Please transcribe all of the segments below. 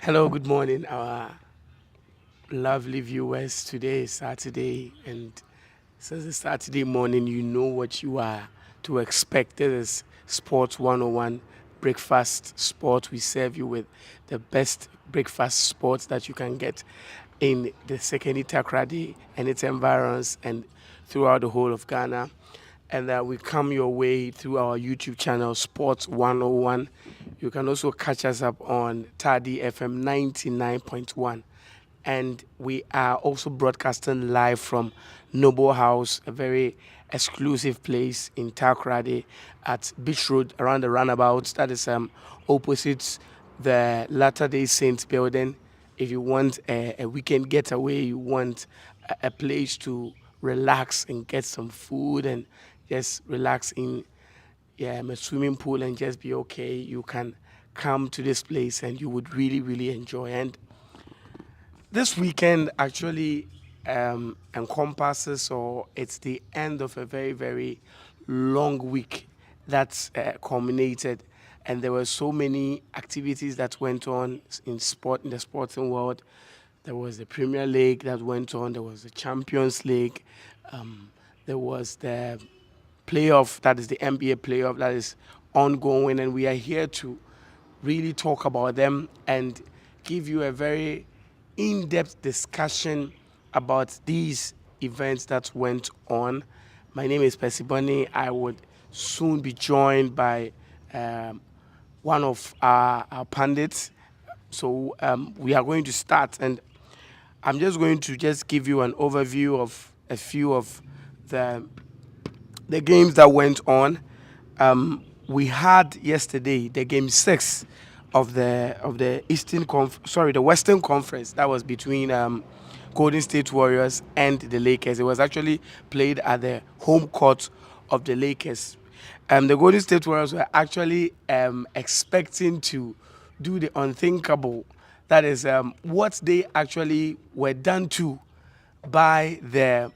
Hello, good morning, our lovely viewers. Today is Saturday, and since it's Saturday morning, you know what you are to expect. This is Sports 101 Breakfast Sport. We serve you with the best breakfast sports that you can get in the Sekeni Takrady and its environs and throughout the whole of Ghana. And we come your way through our YouTube channel, Sports 101. You can also catch us up on Tadi FM 99.1. And we are also broadcasting live from Noble House, a very exclusive place in Takoradi at Beach Road around the roundabout. That is opposite the Latter Day Saints building. If you want a weekend getaway, you want a place to relax and get some food and just relax in a swimming pool and just be okay, you can come to this place and you would really, really enjoy. And this weekend actually encompasses, or it's the end of a very, very long week that's culminated. And there were so many activities that went on in the sporting world. There was the Premier League that went on. There was the Champions League. There was the playoff, that is the NBA playoff, that is ongoing, and we are here to really talk about them and give you a very in-depth discussion about these events that went on. My name is Percy Bunny. I would soon be joined by one of our pundits. So we are going to start, and I'm just going to just give you an overview of a few of the the games that went on. We had yesterday the game six of the the Western Conference. That was between Golden State Warriors and the Lakers. It was actually played at the home court of the Lakers. The Golden State Warriors were actually expecting to do the unthinkable. That is what they actually were done to by the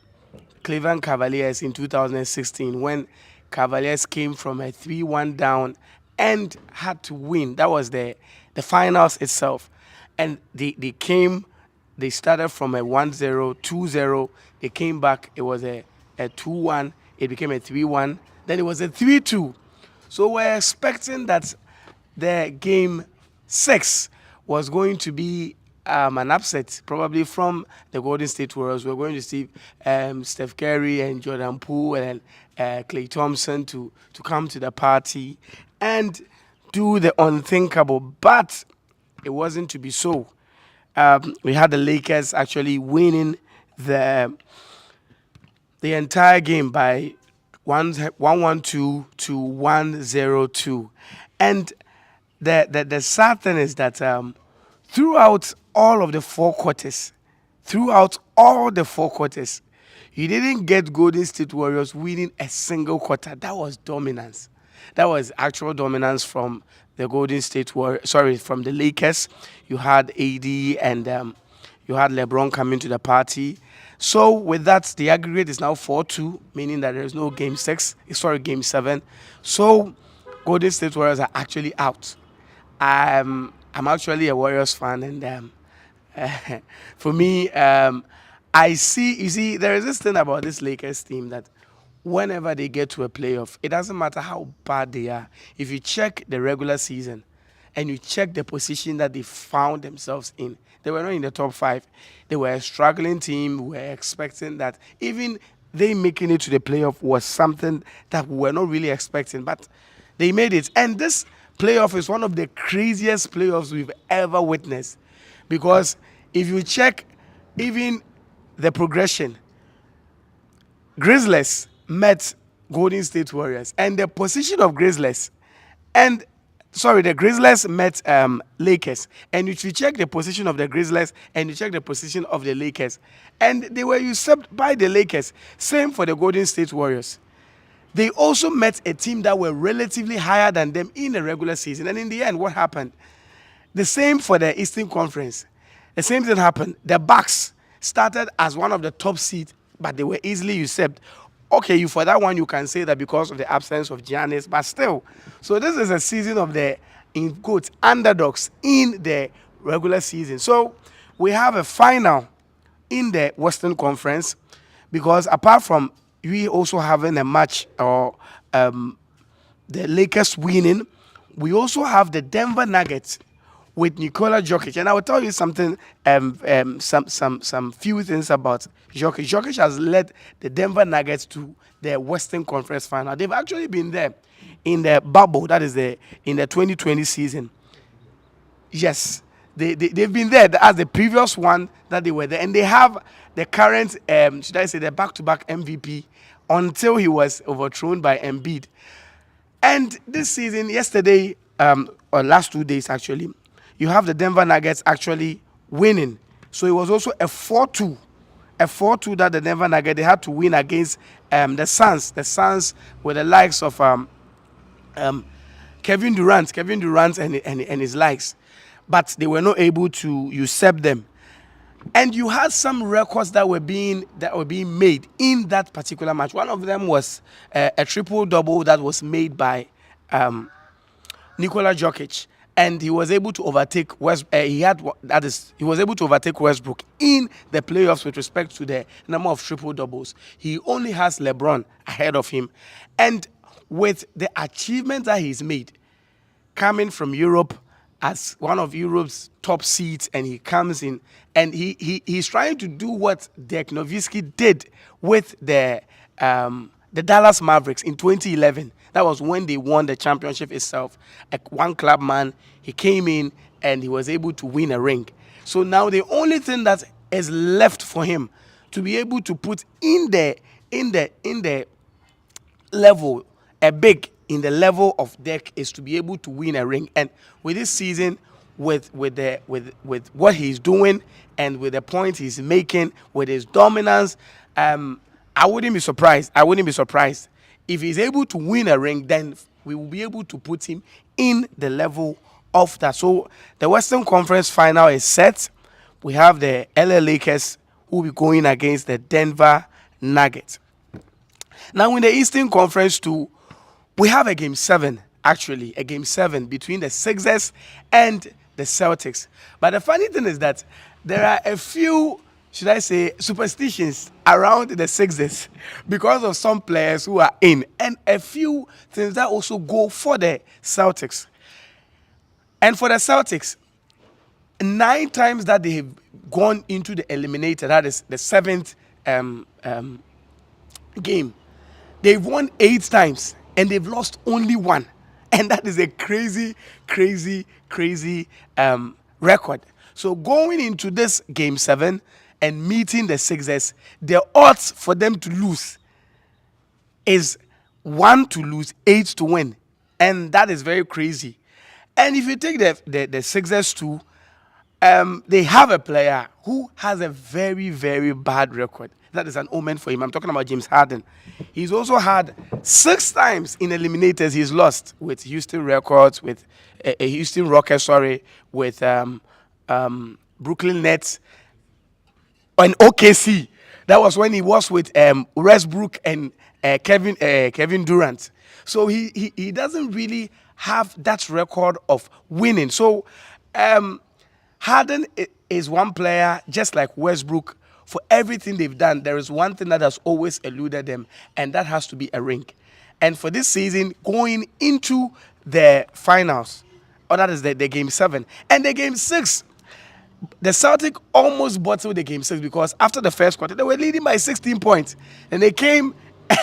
Cleveland Cavaliers in 2016 when Cavaliers came from a 3-1 down and had to win. That was the finals itself. And they started from a 1-0, 2-0. They came back. It was a 2-1. It became a 3-1. Then it was a 3-2. So we're expecting that the game six was going to be an upset, probably from the Golden State Warriors. We're going to see Steph Curry and Jordan Poole and Clay Thompson to come to the party and do the unthinkable. But it wasn't to be so. We had the Lakers actually winning the the entire game by 112 to 102. And the sad thing is that throughout all of the four quarters, throughout all the four quarters, you didn't get Golden State Warriors winning a single quarter. That was dominance. That was actual dominance from the Golden State Warriors. Sorry, from the Lakers. You had AD and you had LeBron coming to the party. So with that, the aggregate is now 4-2, meaning that there is no game six. Sorry, game seven. So Golden State Warriors are actually out. I'm actually a Warriors fan, and for me, I see. You see, there is this thing about this Lakers team that whenever they get to a playoff, it doesn't matter how bad they are. If you check the regular season and you check the position that they found themselves in, they were not in the top five. They were a struggling team. We were expecting that even they making it to the playoff was something that we were not really expecting, but they made it. And this playoff is one of the craziest playoffs we've ever witnessed because if you check even the progression, Grizzlies met Golden State Warriors, and the position of Grizzlies, and sorry, the Grizzlies met Lakers, and if you check the position of the Grizzlies and you check the position of the Lakers, and they were usurped by the Lakers. Same for the Golden State Warriors. They also met a team that were relatively higher than them in the regular season, and in the end, what happened? The same for the Eastern Conference. The same thing happened. The Bucks started as one of the top seeds, but they were easily usurped. Okay, you for that one you can say that because of the absence of Giannis, but still. So this is a season of the in quotes underdogs in the regular season. So we have a final in the Western Conference because apart from we also having a match or the Lakers winning, we also have the Denver Nuggets with Nikola Jokic. And I will tell you something, some few things about Jokic. Jokic has led the Denver Nuggets to the Western Conference final. They've actually been there in the bubble, that is in the 2020 season. Yes, they've been there as the previous one that they were there, and they have the current, should I say, the back-to-back MVP until he was overthrown by Embiid. And this season, yesterday, or last 2 days actually, you have the Denver Nuggets actually winning. So it was also a 4-2 that the Denver Nuggets they had to win against the Suns. The Suns with the likes of Kevin Durant and his likes, but they were not able to usurp them. And you had some records that were being made in that particular match. One of them was a triple double that was made by Nikola Jokic, and he was able to overtake he was able to overtake Westbrook in the playoffs with respect to the number of triple doubles. He only has LeBron ahead of him, and with the achievements that he's made, coming from Europe as one of Europe's top seeds, and he comes in and he's trying to do what Dirk Nowitzki did with the Dallas Mavericks in 2011. That was when they won the championship itself. A one club man, he came in and he was able to win a ring. So now the only thing that is left for him to be able to put in the level a big in the level of Dirk is to be able to win a ring. And with this season, with what he's doing and with the points he's making, with his dominance, I wouldn't be surprised. If he's able to win a ring, then we will be able to put him in the level of that. So the Western Conference final is set. We have the LA Lakers who will be going against the Denver Nuggets. Now in the Eastern Conference too, we have a game 7, actually, a game 7 between the Sixers and the Celtics. But the funny thing is that there are a few, should I say, superstitions around the Sixers because of some players who are in, and a few things that also go for the Celtics. And for the Celtics, 9 times that they have gone into the eliminator, that is the 7th game, they've won 8 times and they've lost only 1. And that is a crazy record. So going into this game 7 and meeting the Sixers, the odds for them to lose is 1 to lose, 8 to win. And that is very crazy. And if you take the Sixers too, they have a player who has a very bad record. That is an omen for him. I'm talking about James Harden. He's also had 6 times in eliminators he's lost with Houston Rockets, with Houston Rockets, with Brooklyn Nets, and OKC. That was when he was with Westbrook and Kevin Durant. So he doesn't really have that record of winning. So Harden is one player, just like Westbrook. For everything they've done, there is one thing that has always eluded them, and that has to be a ring. And for this season, going into the finals, or that is the game 7, and the game 6, the Celtic almost bottled the game 6 because after the first quarter, they were leading by 16 points, and they came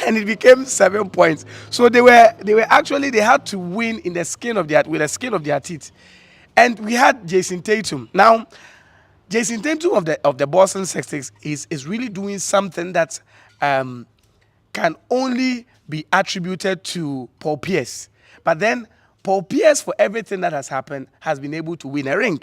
and it became 7 points. So they had to win with the skin of their teeth. And we had Jason Tatum. Now, Jason Tatum of the Boston Celtics is really doing something that can only be attributed to Paul Pierce. But then Paul Pierce, for everything that has happened, has been able to win a ring.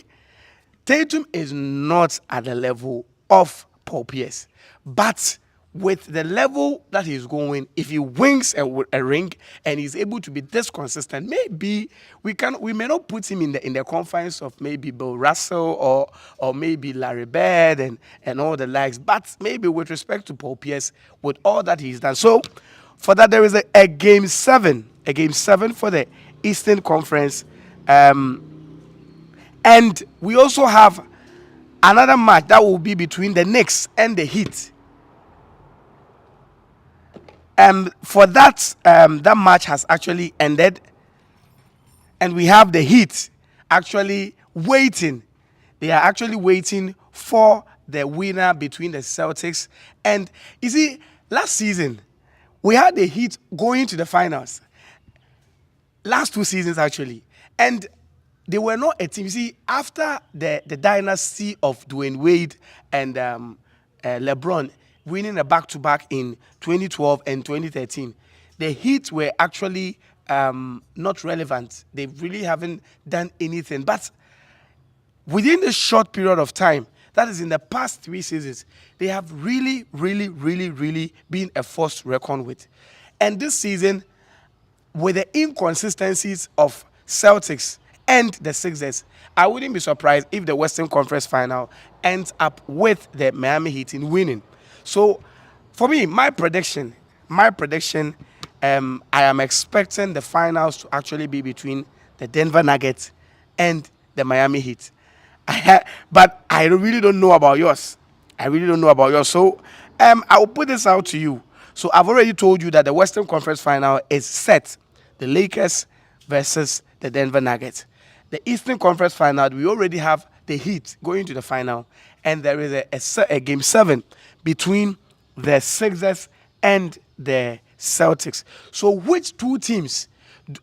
Tatum is not at the level of Paul Pierce, but with the level that he's going, if he wins a ring and he's able to be this consistent, maybe we may not put him in the confines of maybe Bill Russell or maybe Larry Bird and all the likes, but maybe with respect to Paul Pierce, with all that he's done. So for that, there is a game 7 for the Eastern Conference, and And we also have another match that will be between the Knicks and the Heat. For that, that match has actually ended, and we have the Heat actually waiting. They are actually waiting for the winner between the Celtics. And you see, last season we had the Heat going to the finals. Last 2 seasons actually, and they were not a team. You see, after the dynasty of Dwayne Wade and LeBron winning a back-to-back in 2012 and 2013, the Heat were actually not relevant. They really haven't done anything. But within this short period of time, that is in the past 3 seasons, they have really, really, really, really been a force to reckon with. And this season, with the inconsistencies of Celtics and the Sixers, I wouldn't be surprised if the Western Conference Final ends up with the Miami Heat in winning. So, for me, my prediction, I am expecting the finals to actually be between the Denver Nuggets and the Miami Heat. But I really don't know about yours. I really don't know about yours. So I will put this out to you. So I've already told you that the Western Conference Final is set. The Lakers versus the Denver Nuggets. The Eastern Conference Final, we already have the Heat going to the final, and there is a game 7 between the Sixers and the Celtics. So which two teams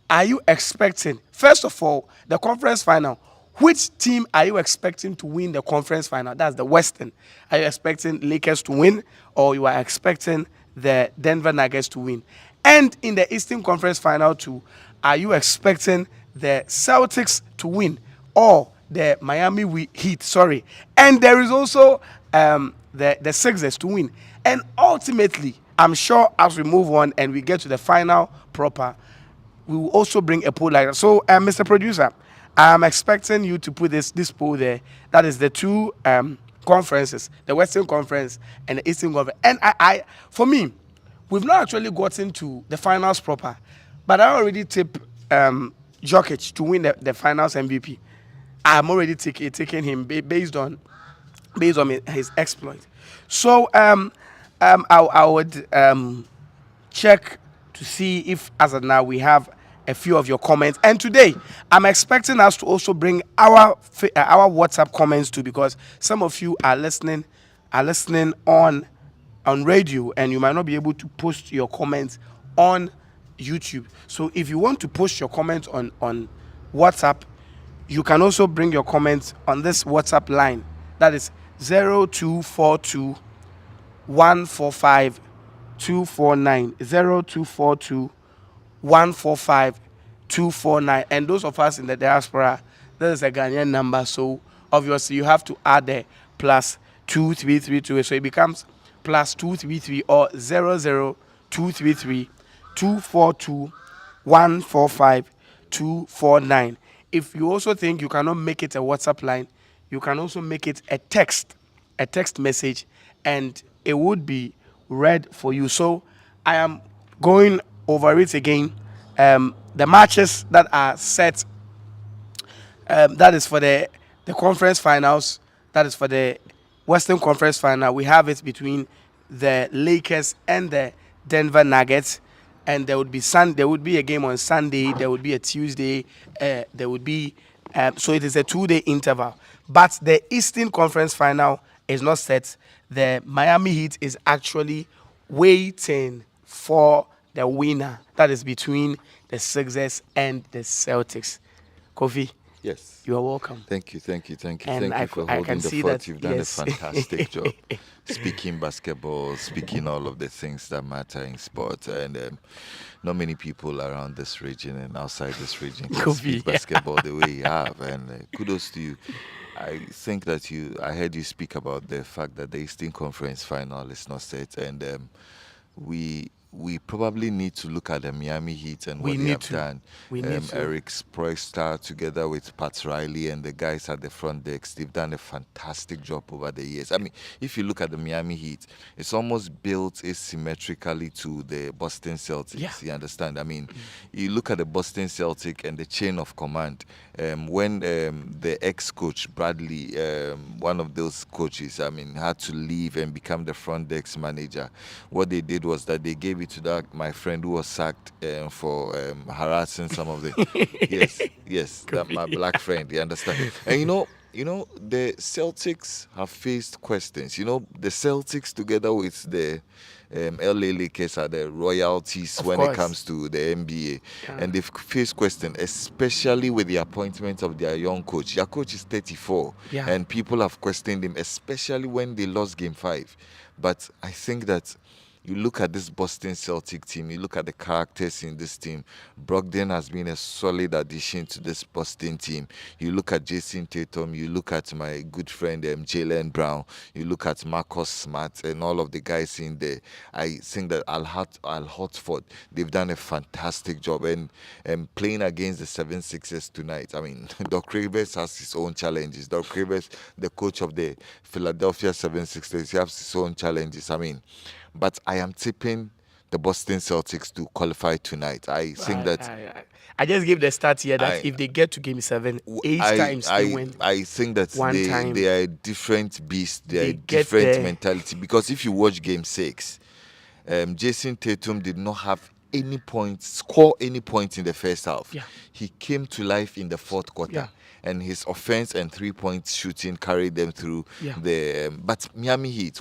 are you expecting? First of all, the conference final. Which team are you expecting to win the conference final? That's the Western. Are you expecting Lakers to win, or you are expecting the Denver Nuggets to win? And in the Eastern Conference final too, are you expecting the Celtics to win, or the Miami Heat? Sorry. And there is also the Sixers to win. And ultimately, I'm sure as we move on and we get to the final proper, we will also bring a poll like that. So, Mr. Producer, I'm expecting you to put this poll there. That is the two conferences, the Western Conference and the Eastern Conference. And for me, we've not actually gotten to the finals proper, but I already tip Jokic to win the finals MVP. I'm already taking him based on his exploit. So I would check to see if, as of now, we have a few of your comments. And today, I'm expecting us to also bring our WhatsApp comments too, because some of you are listening on radio, and you might not be able to post your comments on YouTube. So if you want to post your comments on WhatsApp, you can also bring your comments on this WhatsApp line. That is 0242 145 249. 0242 145 249. And those of us in the diaspora, that is a Ghanaian number. So obviously you have to add the plus 233 to it. So it becomes plus 233 or 00233 242 145 249. If you also think you cannot make it a WhatsApp line, you can also make it a text message, and it would be read for you. So I am going over it again. The matches that are set, that is for the conference finals, that is for the Western Conference Final. We have it between the Lakers and the Denver Nuggets, and there would be a game on Sunday, there would be a Tuesday, there would be so it is a 2-day interval. But the Eastern Conference Final is not set. The Miami Heat is actually waiting for the winner. That is between the Sixers and the Celtics. Kofi, Yes. you are welcome. Thank you. And Thank you I for can holding the see fort. that, You've done yes. a fantastic job speaking basketball, speaking all of the things that matter in sport. And not many people around this region and outside this region can Could speak be. basketball the way you have. And kudos to you. I think that I heard you speak about the fact that the Eastern Conference final is not set. And we we probably need to look at the Miami Heat and We what they need have to. done. We need to. Eric Spoelstra together with Pat Riley and the guys at the front decks, they've done a fantastic job over the years. I mean, if you look at the Miami Heat, it's almost built asymmetrically to the Boston Celtics. Yeah. You understand? I mean, you look at the Boston Celtic and the chain of command. When the ex-coach Bradley, one of those coaches, I mean, had to leave and become the front desk manager, what they did was that they gave it to that my friend who was sacked for harassing some of the yes, that my black friend. You understand? And the Celtics have faced questions. The Celtics together with the LA Lakers are the royalties when course. it comes to the NBA, Yeah. and they've faced questions, especially with the appointment of their young coach. Their coach is 34, Yeah. and people have questioned him, especially when they lost Game 5. But I think that you look at this Boston Celtic team, you look at the characters in this team. Brogdon has been a solid addition to this Boston team. You look at Jason Tatum, you look at my good friend Jaylen Brown, you look at Marcus Smart and all of the guys in there. I think that Al Horford, they've done a fantastic job. And playing against the 76ers tonight, I mean, Doc Rivers has his own challenges. Doc Rivers, the coach of the Philadelphia 76ers, he has his own challenges. I mean, but I am tipping the Boston Celtics to qualify tonight. I think that I just give the stat here that I- if they get to Game 7, 8 times they win. I think that One time. they are a different beast. They are They a get different there. mentality. Because if you watch Game 6, Jason Tatum did not have score any points in the first half. Yeah. He came to life in the fourth quarter. Yeah. And his offense and 3-point shooting carried them through Yeah. the. But Miami Heat,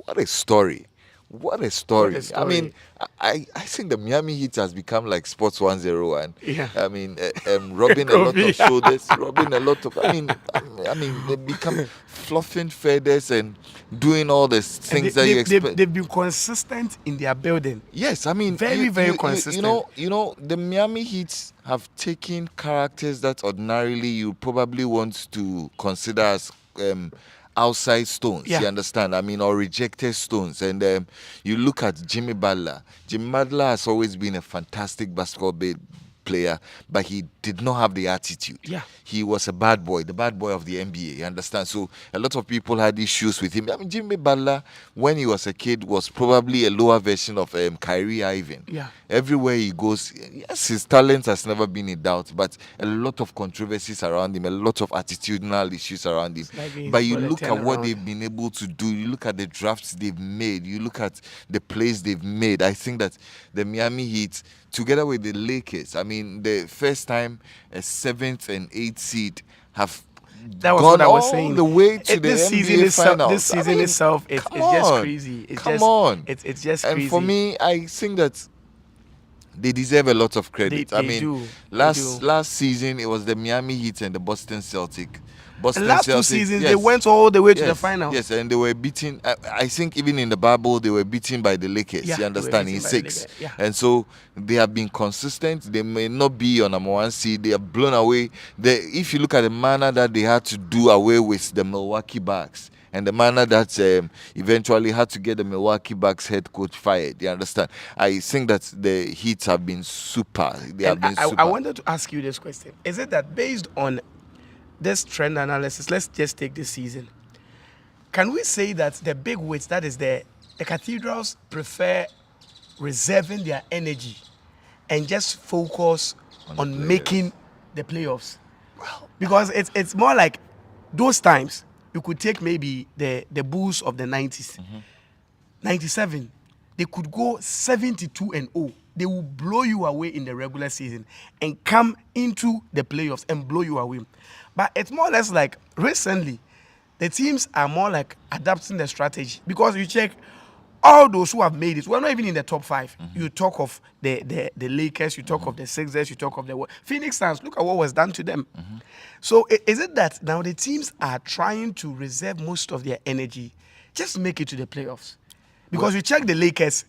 what a story! What a story! What a story. I mean, I think the Miami Heat has become like Sports 101. Yeah. I mean, rubbing a lot Kobe. of shoulders, rubbing a lot of. I mean, they become fluffing feathers and doing all the And things that you expect. They've been consistent in their building. Yes, I mean, Very consistent. The Miami Heat have taken characters that ordinarily you probably want to consider as outside stones. Yeah. You understand? I mean, or rejected stones. And you look at Jimmy Butler. Jimmy Butler has always been a fantastic basketball player, but he did not have the attitude. Yeah. He was a bad boy, the bad boy of the NBA. You understand? So a lot of people had issues with him. I mean, Jimmy Butler, when he was a kid, was probably a lower version of Kyrie Irving. Yeah. Everywhere he goes, yes, his talent has never been in doubt, but a lot of controversies around him, a lot of attitudinal issues around him. like he's But you got a look at what turnaround. they've been able to do, you look at the drafts they've made, you look at the plays they've made. I think that the Miami Heat, together with the Lakers, I mean, the first time a 7th and 8th seed have That was gone what I was all saying. the way to the This NBA season itself, finals. this I season mean, itself, it's come just on. crazy. It's Come just, on. It's just And crazy. for me, I think that they deserve a lot of credit. They I mean, do. They last do. season it was the Miami Heat and the Boston Celtic. And last 2 Celtic, seasons, yes. they went all the way to the Yes, final. Yes, and they were beaten. I think even in the bubble, they were beaten by the Lakers. Yeah, You they were understand? In beaten by the 6. Lakers, yeah. And so they have been consistent. They may not be on number 1 seed. They are blown away. If you look at the manner that they had to do away with the Milwaukee Bucks, and the manner that eventually had to get the Milwaukee Bucks head coach fired. You understand? I think that the Heat have been super. They have And been super. I wanted to ask you this question. Is it that based on this trend analysis, let's just take this season, can we say that the big weights, that is the Cathedrals, prefer reserving their energy and just focus on the making the playoffs? Because it's more like those times you could take maybe the Bulls of the 90s. 97, they could go 72-0. They will blow you away in the regular season and come into the playoffs and blow you away. But it's more or less like recently, the teams are more like adapting the strategy. Because you check all those who have made it, we're not even in the top 5. You talk of the Lakers, you talk of the Sixers, you talk of the Phoenix Suns. Look at what was done to them. So is it that now the teams are trying to reserve most of their energy, just make it to the playoffs? Because you check the Lakers,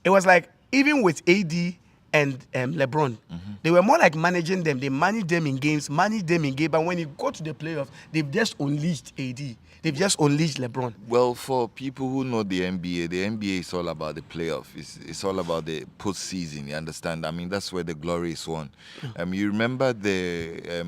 it was like even with AD and LeBron. They were more like managing them. They managed them in games, but when you go to the playoffs, they've just unleashed AD. They've just unleashed LeBron. Well, for people who know the NBA is all about the playoff. It's all about the postseason. You understand? I mean, that's where the glory is won. You remember the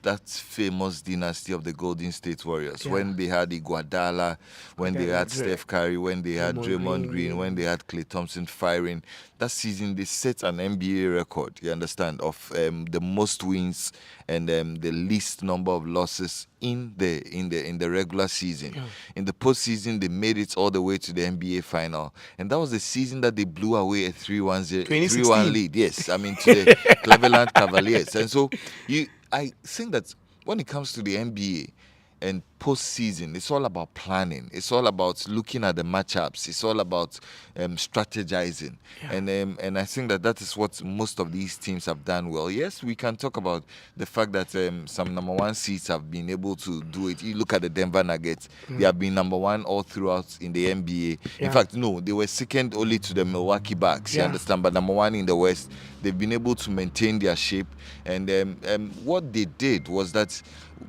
that famous dynasty of the Golden State Warriors when they had Iguodala, when they had Steph Curry, when they had Draymond Green, when they had Klay Thompson firing. That season they set an NBA record. You understand, of the most wins and the least number of losses in the regular season. In the postseason, they made it all the way to the NBA final, and that was the season that they blew away a 3-1 lead. Yes, I mean to the Cleveland Cavaliers. And so I think that when it comes to the NBA and postseason, it's all about planning. It's all about looking at the matchups. It's all about strategizing, and I think that is what most of these teams have done well. Yes, we can talk about the fact that some number one seeds have been able to do it. You look at the Denver Nuggets; they have been number one all throughout in the NBA. In fact, no, they were second only to the Milwaukee Bucks. You understand, but number one in the West. They've been able to maintain their shape, and what they did was that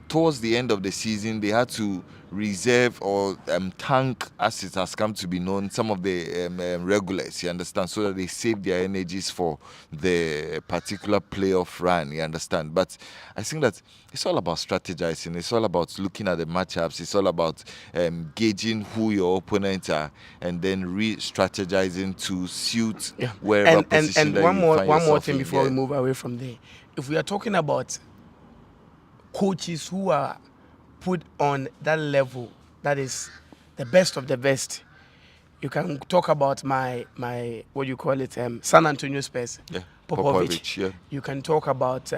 towards the end of the season, they had to reserve or tank, as it has come to be known, some of the regulars, you understand, so that they save their energies for the particular playoff run, you understand. But I think that it's all about strategizing. It's all about looking at the matchups. It's all about gauging who your opponents are and then re-strategizing to suit wherever position that one you more find one more yourself thing in. before we move away from there. If we are talking about coaches who are put on that level, that is the best of the best, you can talk about my what you call it, San Antonio Spurs, Popovich. Yeah. You can talk about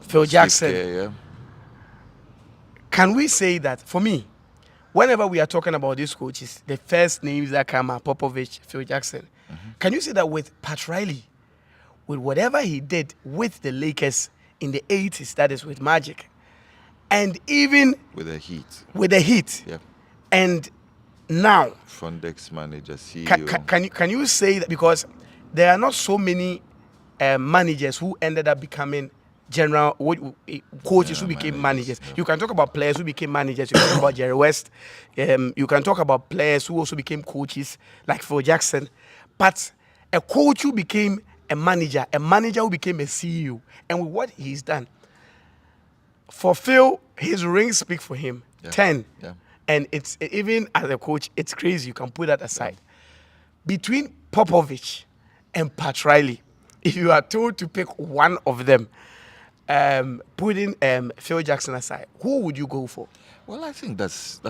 Phil Jackson. Yeah. Can we say that, for me, whenever we are talking about these coaches, the first names that come are Popovich, Phil Jackson. Can you say that with Pat Riley, with whatever he did with the Lakers in the 80s, that is with Magic, and even with the Heat, yeah, and now front desk manager, CEO. Can you say that, because there are not so many managers who ended up becoming coaches who became managers. You can talk about players who became managers. You can talk about Jerry West. You can talk about players who also became coaches like Phil Jackson. But a coach who became a manager who became a CEO, and with what he's done, for Phil, his rings speak for him. 10. Yeah. And it's, even as a coach, it's crazy. You can put that aside. Between Popovich and Pat Riley, if you are told to pick one of them, putting Phil Jackson aside, who would you go for? Well, I think that's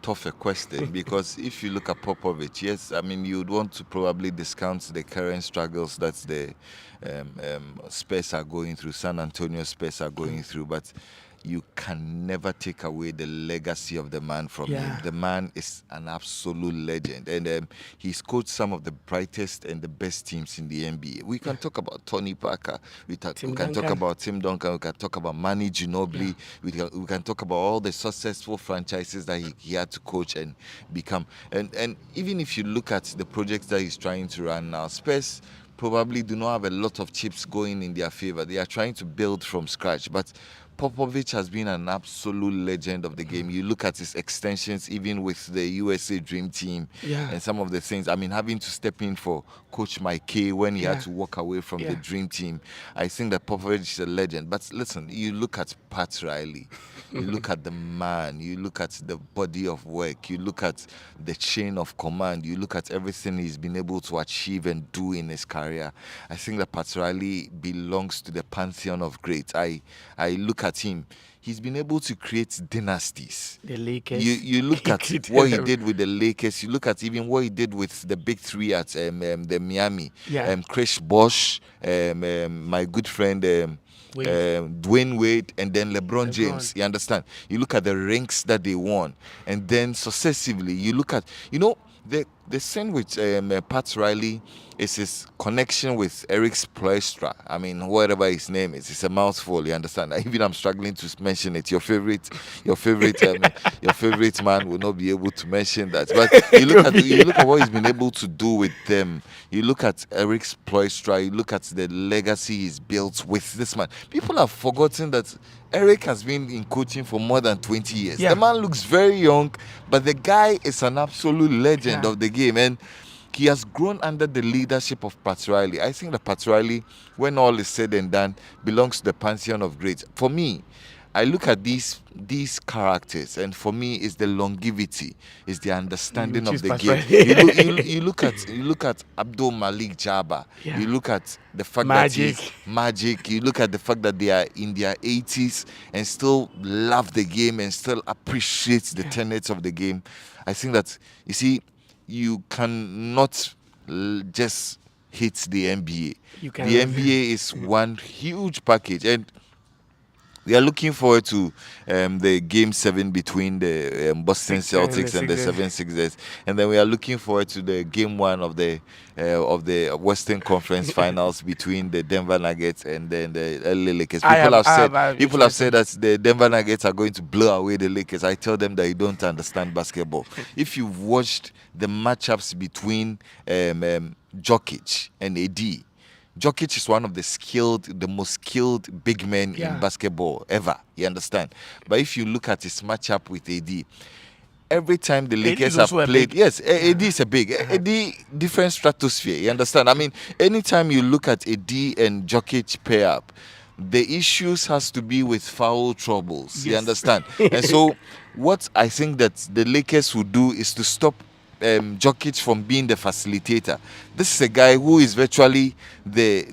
tougher question because if you look at Popovich, yes, I mean you'd want to probably discount the current struggles that the Spurs are going through, San Antonio Spurs are going through, but you can never take away the legacy of the man from him. The man is an absolute legend, and he's coached some of the brightest and the best teams in the NBA. We can talk about Tony Parker, we can talk about Tim Duncan, we can talk about Manu Ginobili, we can talk about all the successful franchises that he had to coach and become. And even if you look at the projects that he's trying to run now, Spurs probably do not have a lot of chips going in their favor. They are trying to build from scratch, but Popovich has been an absolute legend of the game. You look at his extensions, even with the USA Dream Team, and some of the things. I mean, having to step in for Coach Mike Kay when he had to walk away from the Dream Team. I think that Popovich is a legend. But listen, you look at Pat Riley, you look at the man, you look at the body of work, you look at the chain of command, you look at everything he's been able to achieve and do in his career. I think that Pat Riley belongs to the pantheon of greats. I look at him. He's been able to create dynasties. The Lakers. You look at what he did with the Lakers. You look at even what he did with the big three at the Miami. Chris Bosh, my good friend Dwayne Wade, and then LeBron James. You understand? You look at the ranks that they won, and then successively you look at, the thing with Pat Riley is his connection with Eric Spoelstra. I mean, whatever his name is, it's a mouthful. You understand? Even I'm struggling to mention it. Your favorite, your favorite man will not be able to mention that. But you look at what he's been able to do with them. You look at Eric Spoelstra. You look at the legacy he's built with this man. People have forgotten that Eric has been in coaching for more than 20 years. Yeah. The man looks very young, but the guy is an absolute legend Yeah. of the game. And he has grown under the leadership of Pat Riley. I think that Pat Riley, when all is said and done, belongs to the pantheon of greats. For me, I look at these characters, and for me, it's the longevity, it's the understanding Which of is the Pat game. Riley. You look at Abdul Malik Jabbar. Yeah. You look at the fact Magic. that he's magic. You look at the fact that they are in their 80s and still love the game and still appreciate the tenets of the game. I think that, you see, you cannot just hit the NBA. You can The NBA is one huge package, and we are looking forward to the Game 7 between the Boston Sixers and the Celtics and the Sixers. 76ers, and then we are looking forward to the Game 1 of the Western Conference Finals between the Denver Nuggets and then the LA Lakers. People have said that the Denver Nuggets are going to blow away the Lakers. I tell them that you don't understand basketball. If you've watched the matchups between Jokic and AD, Jokic is one of the most skilled big men Yeah. in basketball ever. You understand? But if you look at his matchup with AD, every time the Lakers is have also a played, big. yes, AD is a big. AD, different stratosphere. You understand? I mean, anytime you look at AD and Jokic pair up, the issues has to be with foul troubles. You Yes. understand? And so, what I think that the Lakers would do is to stop Jokic from being the facilitator. This is a guy who is virtually the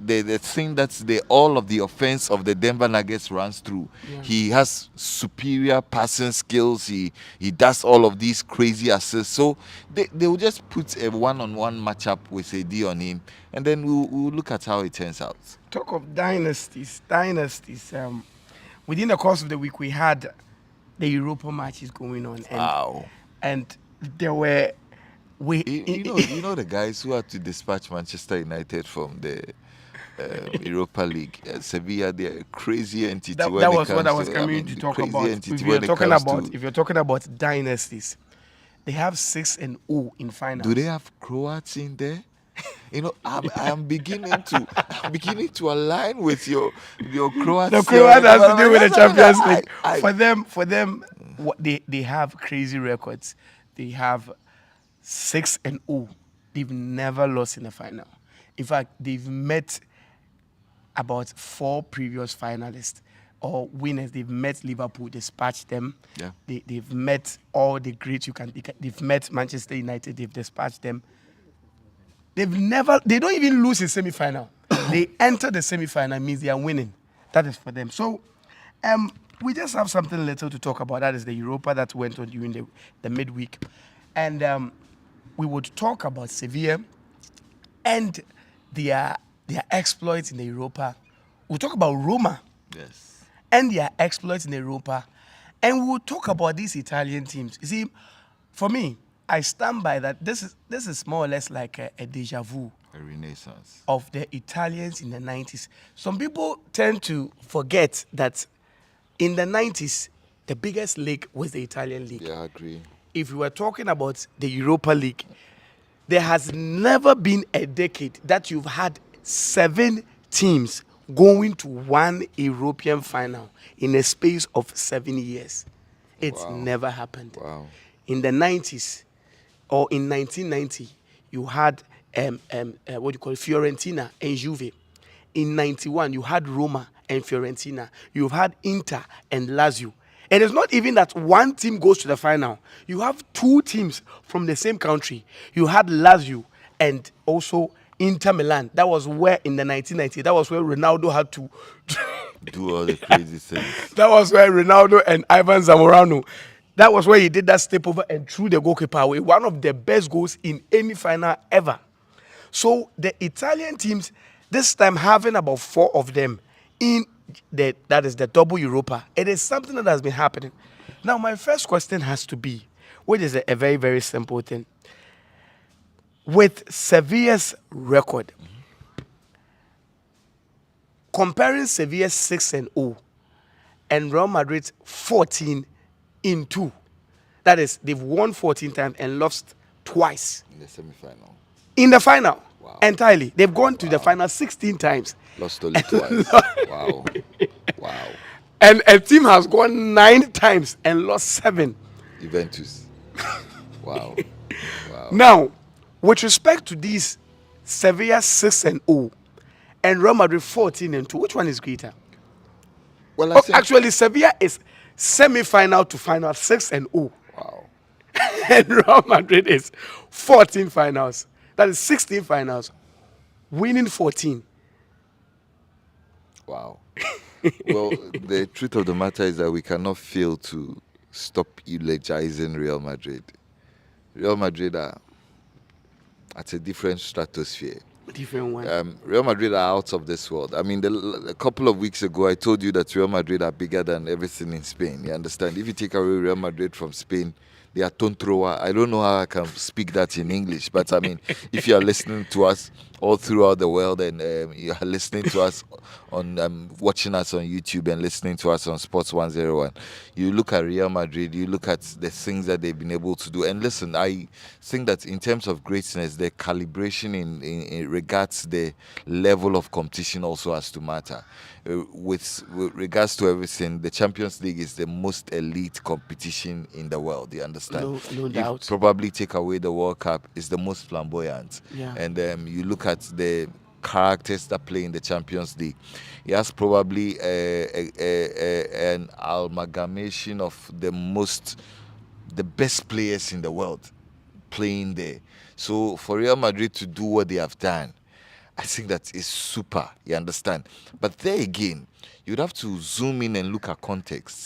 thing that's all of the offense of the Denver Nuggets runs through. Yeah. He has superior passing skills. He does all of these crazy assists. So they will just put a one-on-one matchup with AD on him, and then we'll look at how it turns out. Talk of dynasties. Within the course of the week, we had the Europa matches going on, and there were You know the guys who had to dispatch Manchester United from the Europa League. Sevilla, they're a crazy entity. that when it was what I comes was coming to talk crazy about. entity If when it comes to- you're talking about dynasties, they have 6-0 in finals. Do they have Croats in there? You know, I'm beginning to align with your Croats. The Croat has to do with the Champions League. I- For them, what they have crazy records. They have 6-0. They've never lost in a final. In fact, they've met about 4 previous finalists or winners. They've met Liverpool, dispatched them. Yeah. They've met all the greats they've met Manchester United, they've dispatched them. They don't even lose in semi-final. They enter the semi-final, means they are winning. That is for them. So, we just have something little to talk about. That is the Europa that went on during the midweek. And we would talk about Sevilla and their exploits in the Europa. We'll talk about Roma Yes. and their exploits in the Europa. And we'll talk about these Italian teams. You see, for me, I stand by that. This is more or less like a deja vu A renaissance. of the Italians in the 90s. Some people tend to forget that in the 90s, the biggest league was the Italian league. Yeah, I agree. If we were talking about the Europa League, there has never been a decade that you've had 7 teams going to one European final in a space of 7 years. It's Wow. never happened. Wow. In the 90s, or in 1990, you had what you call Fiorentina and Juve. In 91, you had Roma and Fiorentina. You've had Inter and Lazio. And it's not even that one team goes to the final. You have 2 teams from the same country. You had Lazio and also Inter Milan. That was where in the 1990s, that was where Ronaldo had to Do all the crazy things. that was where Ronaldo and Ivan Zamorano, that was where he did that step over and threw the goalkeeper away. One of the best goals in any final ever. So the Italian teams, this time having about 4 of them in that is the double Europa. It is something that has been happening. Now, my first question has to be, which is a very, very simple thing. with Sevilla's record, comparing Sevilla's 6-0 and Real Madrid's 14-2. That is, they've won 14 times and lost twice In the semi-final. in the final. Wow. Entirely. They've gone to the final 16 times. Lost only twice. Wow. Wow. And a team has gone 9 times and lost 7. Juventus. Wow. Wow. Now, with respect to these, Sevilla 6-0 and Real Madrid 14-2, which one is greater? Well, I think, Actually, Sevilla is semi-final to final 6-0. wow. And Real Madrid is 14 finals. That is 16 finals, winning 14. Wow. Well, the truth of the matter is that we cannot fail to stop eulogizing Real Madrid. Real Madrid are at a different stratosphere. Different one. Real Madrid are out of this world. I mean, a couple of weeks ago, I told you that Real Madrid are bigger than everything in Spain. You understand? If you take away Real Madrid from Spain, they are tontroa. I don't know how I can speak that in English, but I mean, if you are listening to us all throughout the world and you are listening to us on watching us on YouTube and listening to us on Sports 101, you look at Real Madrid, you look at the things that they've been able to do. And listen, I think that in terms of greatness, the calibration in regards the level of competition also has to matter. With regards to everything, the Champions League is the most elite competition in the world. You understand? No doubt. Probably take away the World Cup, is the most flamboyant. Yeah. And you look at the characters that play in the Champions League. He has probably an amalgamation of the best players in the world playing there. So for Real Madrid to do what they have done, I think that is super, you understand? But there again, you'd have to zoom in and look at context.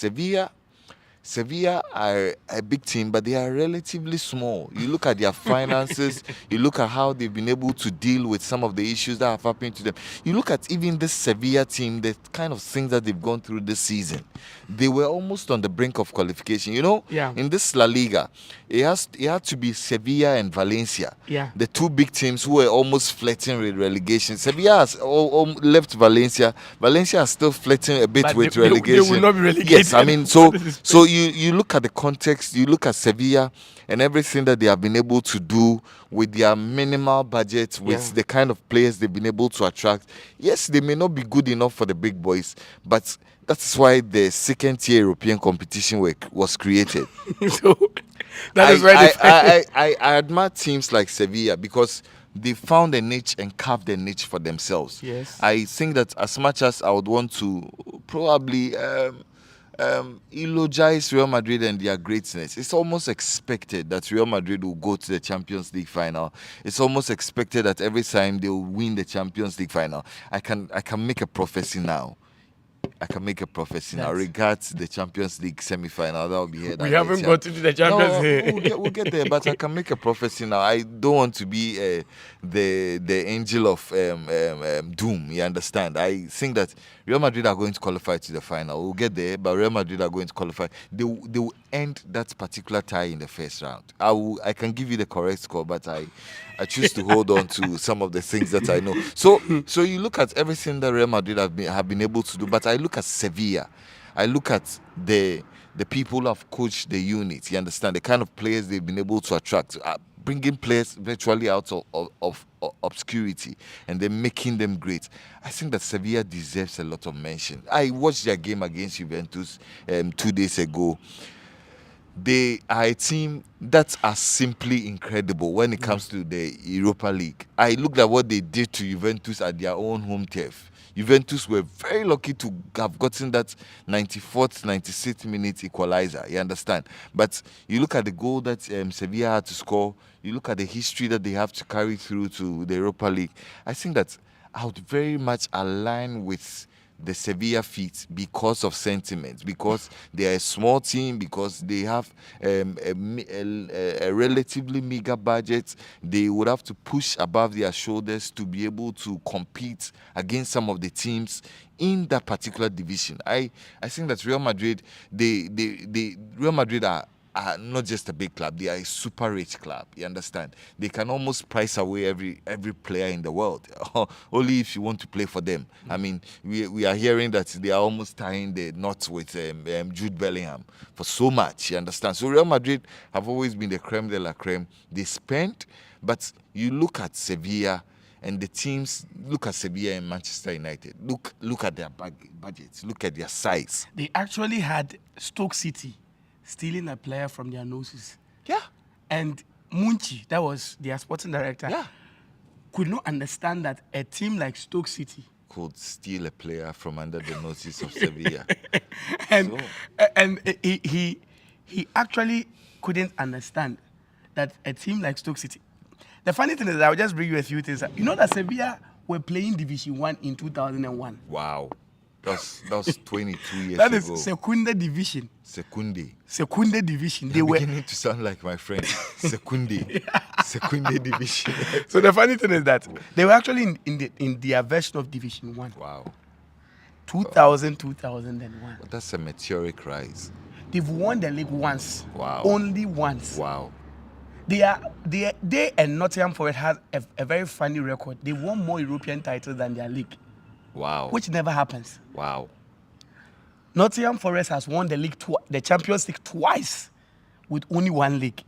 Sevilla are a big team, but they are relatively small. You look at their finances, you look at how they've been able to deal with some of the issues that have happened to them. You look at even this Sevilla team, the kind of things that they've gone through this season. They were almost on the brink of qualification. You know, Yeah. in this La Liga, it had to be Sevilla and Valencia. Yeah. The two big teams who were almost flirting with relegation. Sevilla has left Valencia. Valencia is still flirting a bit But with they relegation. will not be relegated. Yes, I mean, so you look at the context, you look at Sevilla and everything that they have been able to do with their minimal budget, with the kind of players they've been able to attract. Yes, they may not be good enough for the big boys, but that's why the second-tier European competition was created. So that is why I admire teams like Sevilla because they found a niche and carved a niche for themselves. Yes. I think that as much as I would want to probably eulogize Real Madrid and their greatness, it's almost expected that Real Madrid will go to the Champions League final. It's almost expected that every time they will win the Champions League final. I can make a prophecy now. Regards the Champions League semi-final. That will be here. We haven't got to the Champions League. We'll get there, but I can make a prophecy now. I don't want to be the angel of doom. You understand? I think that Real Madrid are going to qualify to the final. We'll get there, but Real Madrid are going to qualify. They will end that particular tie in the first round. I can give you the correct score, but I choose to hold on to some of the things that I know. So you look at everything that Real Madrid have been able to do, but I look at Sevilla. I look at the people who have coached the unit. You understand the kind of players they've been able to attract, bringing players virtually out of obscurity and then making them great. I think that Sevilla deserves a lot of mention. I watched their game against Juventus 2 days ago. They are a team that are simply incredible when it comes to the Europa League. I looked at what they did to Juventus at their own home turf. Juventus were very lucky to have gotten that 94th, 96th minute equalizer. You understand? But you look at the goal that Sevilla had to score. You look at the history that they have to carry through to the Europa League. I think that I would very much align with the Sevilla feat because of sentiment, because they are a small team, because they have a relatively meager budget. They would have to push above their shoulders to be able to compete against some of the teams in that particular division. I think that Real Madrid, Real Madrid are are not just a big club; they are a super rich club. You understand? They can almost price away every player in the world, only if you want to play for them. I mean, we are hearing that they are almost tying the knots with Jude Bellingham for so much. You understand? So Real Madrid have always been the creme de la creme. They spent, but you look at Sevilla. And the teams, look at Sevilla and Manchester United. Look at their budgets. Look at their size. They actually had Stoke City stealing a player from their noses. Yeah. And Munchi, that was their sporting director, Yeah. could not understand that a team like Stoke City Could steal a player from under the noses of Sevilla. and So- and he actually couldn't understand that a team like Stoke City. The funny thing is, I'll just bring you a few things. You know that Sevilla were playing Division 1 in 2001. Wow. That was 22 years That is ago. Secunda Division. Secunde. Secunda Division. They You're were. beginning to sound like my friend. Secunde. Secunde division. So the funny thing is that they were actually in their version of Division 1. Wow. 2001. That's a meteoric rise. They've won the league once. Wow. Only once. Wow. They and Nottingham Forest has a very funny record. They won more European titles than their league, Wow. which never happens. Wow. Nottingham Forest has won the Champions League twice with only one league.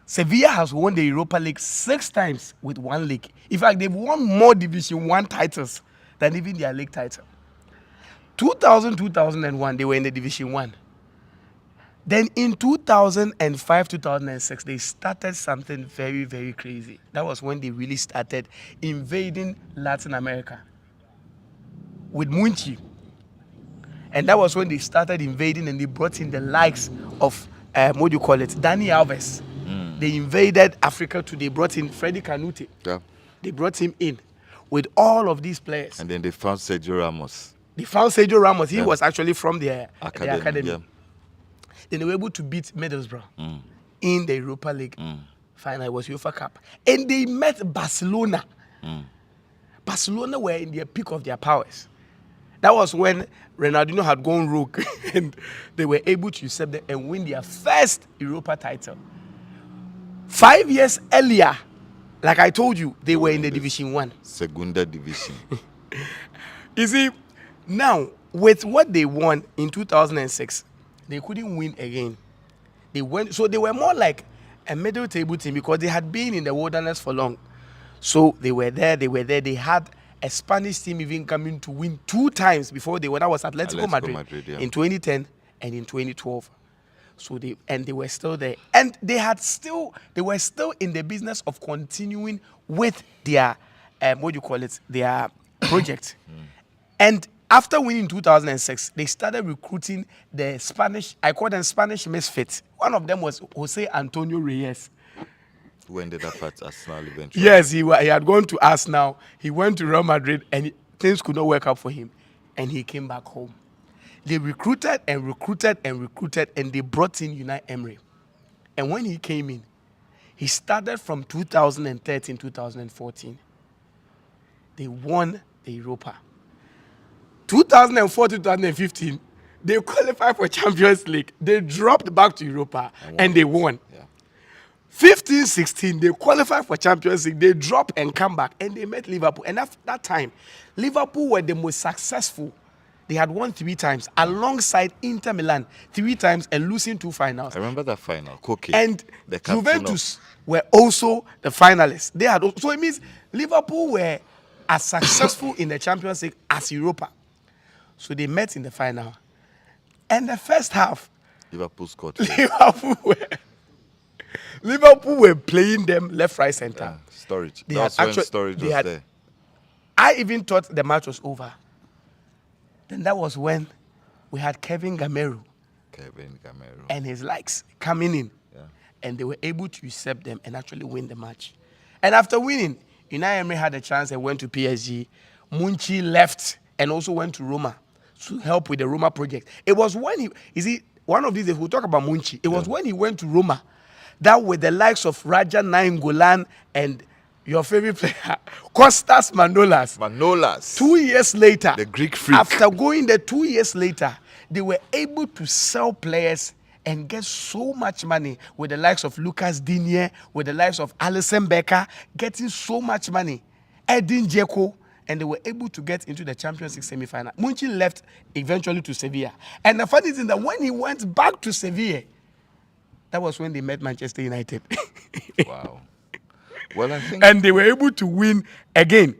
Sevilla has won the Europa League 6 times with one league. In fact, they've won more Division 1 titles than even their league title. 2000-2001, they were in the Division 1. Then in 2005-2006, they started something very, very crazy. That was when they really started invading Latin America with Munchi. And that was when they started invading and they brought in the likes of, Dani Alves. They invaded Africa too. They brought in Freddy Canute. Yeah. They brought him in with all of these players. And then they found Sergio Ramos. They found Sergio Ramos. He was actually from their academy. Yeah. Then they were able to beat Middlesbrough in the Europa League final. It was UEFA Cup. And they met Barcelona. Barcelona were in the peak of their powers. That was when Ronaldinho had gone rogue and they were able to usurp them and win their first Europa title. 5 years earlier, like I told you, they were in the Division 1. Segunda division. You see, now, with what they won in 2006, they couldn't win again. They were more like a middle table team because they had been in the wilderness for long. So they were there. They had a Spanish team even coming to win 2 times before they were. That was Atletico Madrid yeah. in 2010 and in 2012. So they were still there. And they were still in the business of continuing with their, their project. And after winning 2006, they started recruiting the Spanish, I call them Spanish misfits. One of them was Jose Antonio Reyes. Who ended up at Arsenal eventually. Yes, he had gone to Arsenal. He went to Real Madrid and things could not work out for him. And he came back home. They recruited and they brought in Unai Emery. And when he came in, he started from 2013, 2014. They won the Europa. 2014-2015, they qualified for Champions League. They dropped back to Europa and they won. Yeah. 15-16, they qualified for Champions League. They drop and come back and they met Liverpool. And after that time, Liverpool were the most successful. They had won 3 times alongside Inter Milan 3 times and losing 2 finals. I remember that final. Koke. And the captain Juventus were also the finalists. So it means Liverpool were as successful in the Champions League as Europa. So they met in the final. And the first half, Liverpool scored. Liverpool were playing them left, right, center. Storage. They That's had when actually- Storage they was had- there. I even thought the match was over. Then that was when we had Kevin Gameiro Kevin Gamero. and his likes coming in. Yeah. And they were able to usurp them and actually win the match. And after winning, Unai Emery had a chance and went to PSG. Munchi left and also went to Roma to help with the Roma project. It was when one of these days we'll talk about Munchi. It was when he went to Roma that with the likes of Raja Nainggolan and your favorite player, Kostas Manolas. Manolas. 2 years later, The Greek freak. after going there 2 years later, they were able to sell players and get so much money with the likes of Lucas Digne, with the likes of Alisson Becker, getting so much money, Edin Dzeko, and they were able to get into the Champions League semi-final. Munchi left eventually to Sevilla. And the funny thing is that when he went back to Sevilla, that was when they met Manchester United. Wow. Well, I think... And they were able to win again.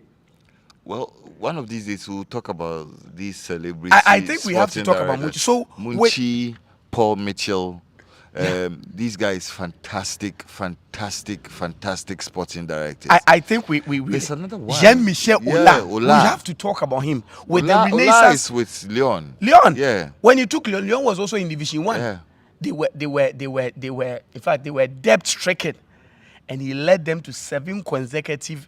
Well, one of these days we'll talk about these celebrities. I think we have to talk about Munchi. So Munchi, Paul Mitchell, these guys, fantastic sporting directors. I think we There's another one. Jean-Michel Aulas. We have to talk about him with the Renaissance. Aulas with Lyon. Yeah. When he took Lyon was also in Division 1. Yeah. They were in fact they were debt stricken, and he led them to 7 consecutive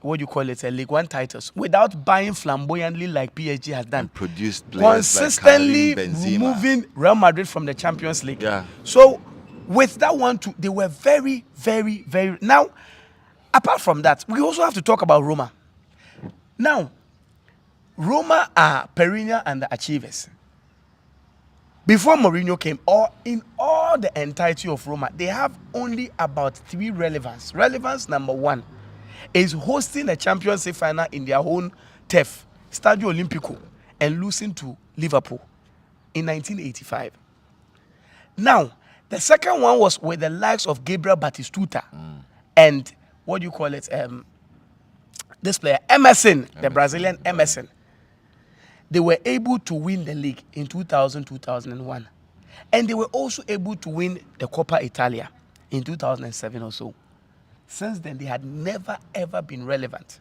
League One titles without buying flamboyantly like PSG has done. And produced players consistently like Karim Benzema, removing Real Madrid from the Champions League. Yeah. So with that one too, they were very, very, very. Now, apart from that, we also have to talk about Roma. Now, Roma are perennial underachievers. Before Mourinho came, or in all the entirety of Roma, they have only about 3 relevance. Relevance number 1 is hosting a Champions League final in their own turf, Stadio Olimpico, and losing to Liverpool in 1985. Now, the second one was with the likes of Gabriel Batistuta and this player, Emerson, the Brazilian Emerson. They were able to win the league in 2000, 2001. And they were also able to win the Coppa Italia in 2007 or so. Since then, they had never, ever been relevant.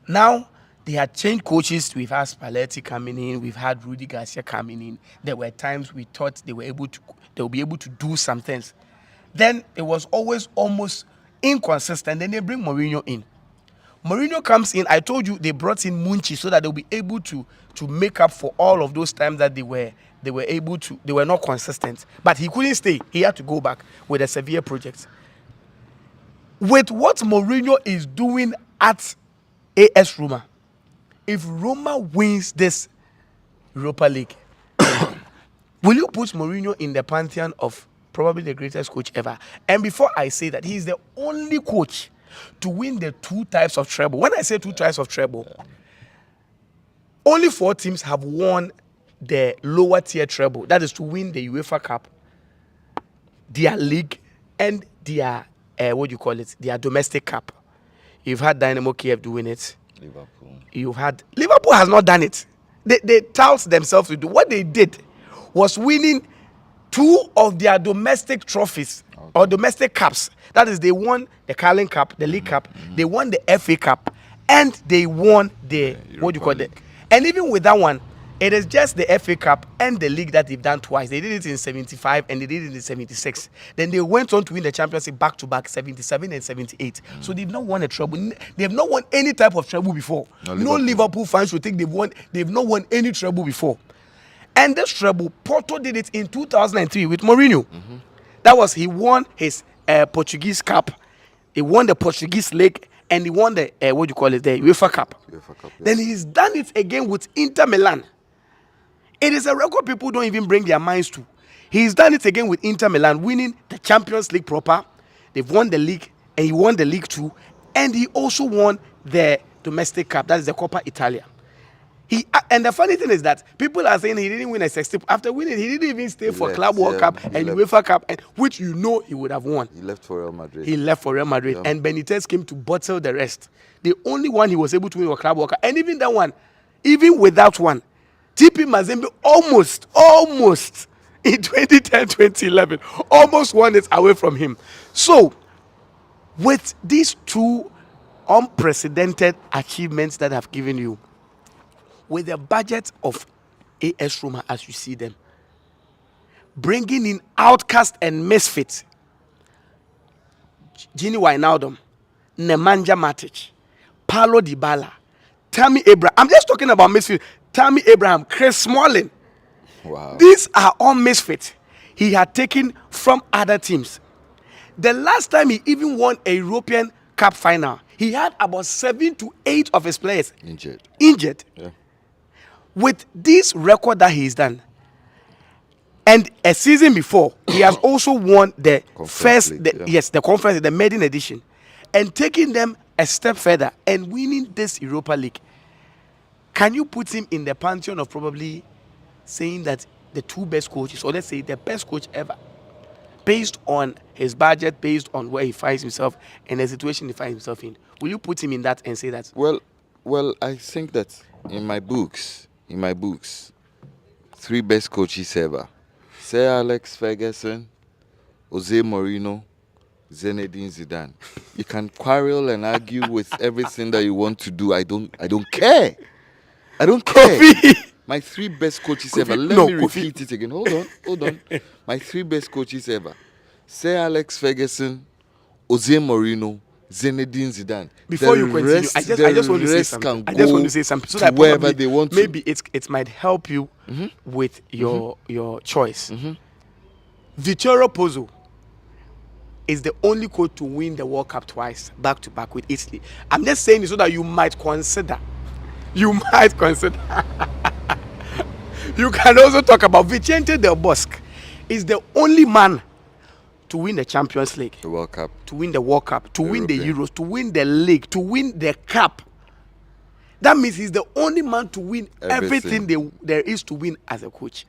Now, they had changed coaches. We've had Spalletti coming in. We've had Rudy Garcia coming in. There were times we thought they would be able to do some things. Then it was always almost inconsistent. Then they bring Mourinho in. Mourinho comes in. I told you they brought in Munchi so that they'll be able to make up for all of those times that they were not consistent. But he couldn't stay. He had to go back with the Sevilla project. With what Mourinho is doing at AS Roma, if Roma wins this Europa League, will you put Mourinho in the pantheon of probably the greatest coach ever? And before I say that, he's the only coach to win the 2 types of treble. When I say 2 types of treble, only 4 teams have won the lower tier treble. That is to win the UEFA Cup, their league, and their their domestic cup. You've had Dynamo Kiev doing it. Liverpool has not done it. They tout themselves to do. What they did was winning 2 of their domestic trophies or domestic cups. That is, they won the Carling Cup, the League Cup, they won the FA Cup, and they won the And even with that one, it is just the FA Cup and the league that they've done twice. They did it in 75 and they did it in 76. Then they went on to win the Champions League back-to-back, 77 and 78. So they've not won a treble. They've not won any type of treble before. No Liverpool fans should think they've not won any treble before. And this treble, Porto did it in 2003 with Mourinho. That was, he won his Portuguese Cup. He won the Portuguese League. And he won the, the UEFA Cup. Then he's done it again with Inter Milan. It is a record people don't even bring their minds to. He's done it again with Inter Milan, winning the Champions League proper. They've won the league, and he won the league too. And he also won the domestic cup, that is the Coppa Italia. And the funny thing is that people are saying he didn't win a 60. After winning, he didn't even stay for Club World Cup and UEFA Cup, which he would have won. He left for Real Madrid. Yeah. And Benitez came to bottle the rest. The only one he was able to win was Club World Cup. And even that one, even without one, TP Mazembe almost in 2010, 2011, almost won it away from him. So, with these 2 unprecedented achievements that I've given you, with the budget of AS Roma as you see them, bringing in outcast and misfits, Gini Wijnaldum, Nemanja Matic, Paulo Dybala, Tammy Abraham. I'm just talking about misfits. Tammy Abraham, Chris Smalling. Wow. These are all misfits he had taken from other teams. The last time he even won a European Cup final, he had about 7 to 8 of his players injured. Yeah. With this record that he's done, And a season before, he has also won the Conference League, yeah. yes, the conference, the maiden edition, and taking them a step further and winning this Europa League. Can you put him in the pantheon of probably saying that the two best coaches, or let's say the best coach ever, based on his budget, based on where he finds himself and the situation he finds himself in? Will you put him in that and say that? Well, I think that in my books, three best coaches ever: Sir Alex Ferguson, Jose Mourinho, Zinedine Zidane. You can quarrel and argue with everything that you want to do. I don't care. I don't care. Kofi. My three best coaches Kofi, ever. Let no, me Kofi. repeat it again. Hold on. My three best coaches ever: Sir Alex Ferguson, Jose Mourinho, Zinedine Zidane. Before The you continue, rest- I just the want to say rest something. can I just want go to say something so to that wherever probably they want to. maybe it might help you with your choice. Vittorio Pozzo is the only coach to win the World Cup twice, back to back with Italy. I'm just saying it so that you might consider. You might consider. You can also talk about Vicente Del Bosque. Is the only man to win the Champions League, The World Cup. to win the World Cup, to win the European. Euros, to win the league, to win the cup. That means he's the only man to win everything there is to win as a coach.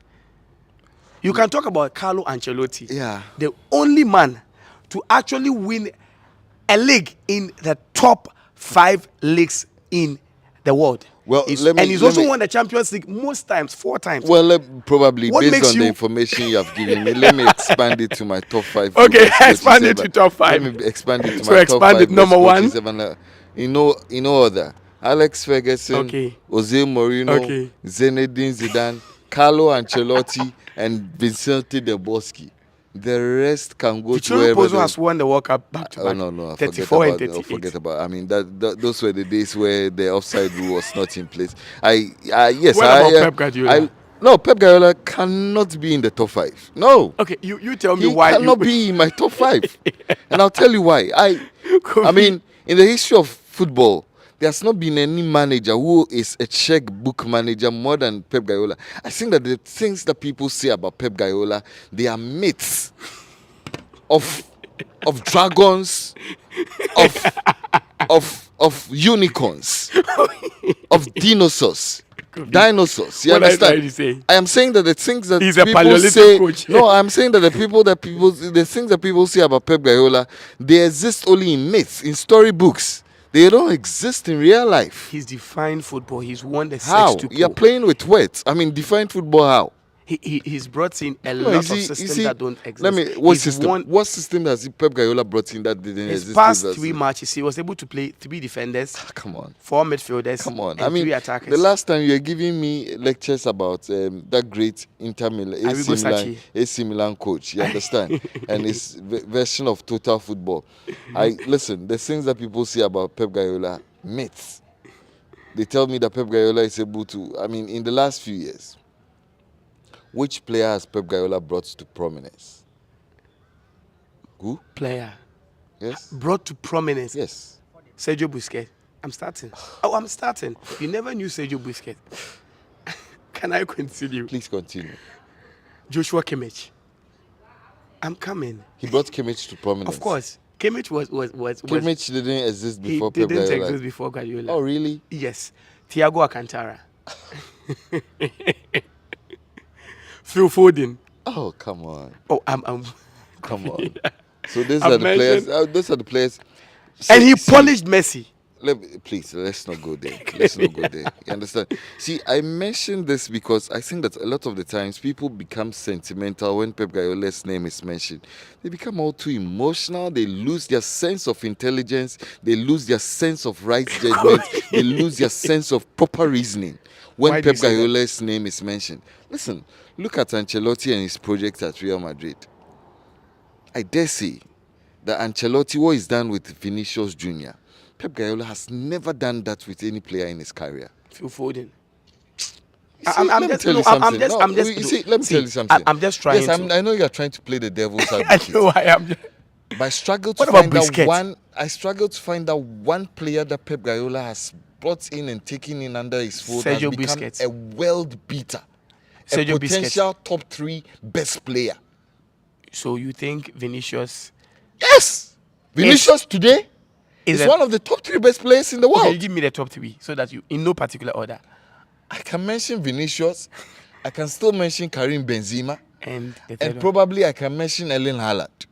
You can talk about Carlo Ancelotti. Yeah. The only man to actually win a league in the top 5 leagues in the world. Well, He's- let me- and he's let also me- won the Champions League most times, 4 times. Well, probably What based makes on the you- information you have given me, let me expand it to my top 5. Okay, best coaches expand it ever. to top 5. Let me expand it to So my expand top 5 it, number best 1. coaches ever. You know other: Alex Ferguson, Okay. Jose Mourinho, Okay. Zinedine Zidane, Carlo Ancelotti, and Vicente Del Bosque. The rest can go to Vittorio wherever Pozzo they has won the World Cup back to Oh back. no! I 34 and forget 38. forget about. I mean, those were the days where the offside rule was not in place. Yes. What about Pep Guardiola? No, Pep Guardiola cannot be in the top 5. No, Okay, you tell me he why cannot be in my top 5, and I'll tell you why. I mean, in the history of football, there's not been any manager who is a checkbook manager more than Pep Guardiola. I think that the things that people say about Pep Guardiola, they are myths of dragons, of unicorns, of dinosaurs. Dinosaurs. You What are you understand? trying to say? I am saying that the things that He's a people Paleolithic say. coach. No, I'm saying that the things that people say about Pep Guardiola, they exist only in myths, in storybooks. They don't exist in real life. He's defined football. He's won the How? sextuple. You're playing with words. I mean, define football how? He's brought in a No, lot you of see- systems you see, that don't exist. Let me. What He's system? won What system has Pep Guardiola brought in that didn't his exist? past previously? 3 matches. He was able to play 3 defenders, Come on. 4 midfielders, Come on. and I mean, 3 attackers. the last time you were giving me lectures about that great Inter Milan, Arrigo Sacchi. AC Milan coach, you understand? And his version of total football. Listen, the things that people say about Pep Guardiola, myths. They tell me that Pep Guardiola is able to, I mean, in the last few years, which player has Pep Guardiola brought to prominence? Who? player Yes? brought to prominence. Yes. Sergio Busquets. I'm starting. Oh, I'm starting. You never knew Sergio Busquets. Can I continue? Please continue. Joshua Kimmich. I'm coming. He brought Kimmich to prominence. Of course. Kimmich was Kimmich didn't exist he before Pep didn't Guardiola. exist before Guardiola. Oh, really? Yes. Thiago Alcantara. Phil Foden. Oh, come on. Oh, I'm Come on. So these I've are the players. mentioned- Those are the players. and he See, polished Messi. Please, let's not go there. Let's not go there. You understand? See, I mentioned this because I think that a lot of the times people become sentimental when Pep Guardiola's name is mentioned. They become all too emotional. They lose their sense of intelligence. They lose their sense of right judgment. They lose their sense of proper reasoning when Why do you Pep say that? Guardiola's name is mentioned. Listen, look at Ancelotti and his project at Real Madrid. I dare say that Ancelotti, what he's done with Vinicius Jr., Pep Guardiola has never done that with any player in his career. Phil Foden. You see, let me tell you something. Let me tell you something. I'm just trying Yes, to. I know you are trying to play the devil's I advocate. know I am. But I struggle to What about find out Busquets? one. I struggle to find out one player that Pep Guardiola has brought in and taken in under his fold has Sergio become Busquets. a world beater, a Sergio Busquets. potential top 3 best player. So you think Vinicius Yes, Vinicius today is a- one of the top 3 best players in the world. Okay, you give me the top 3 so that you, in no particular order. I can mention Vinicius. I can still mention Karim Benzema. And the third And one. probably I can mention Erling Haaland.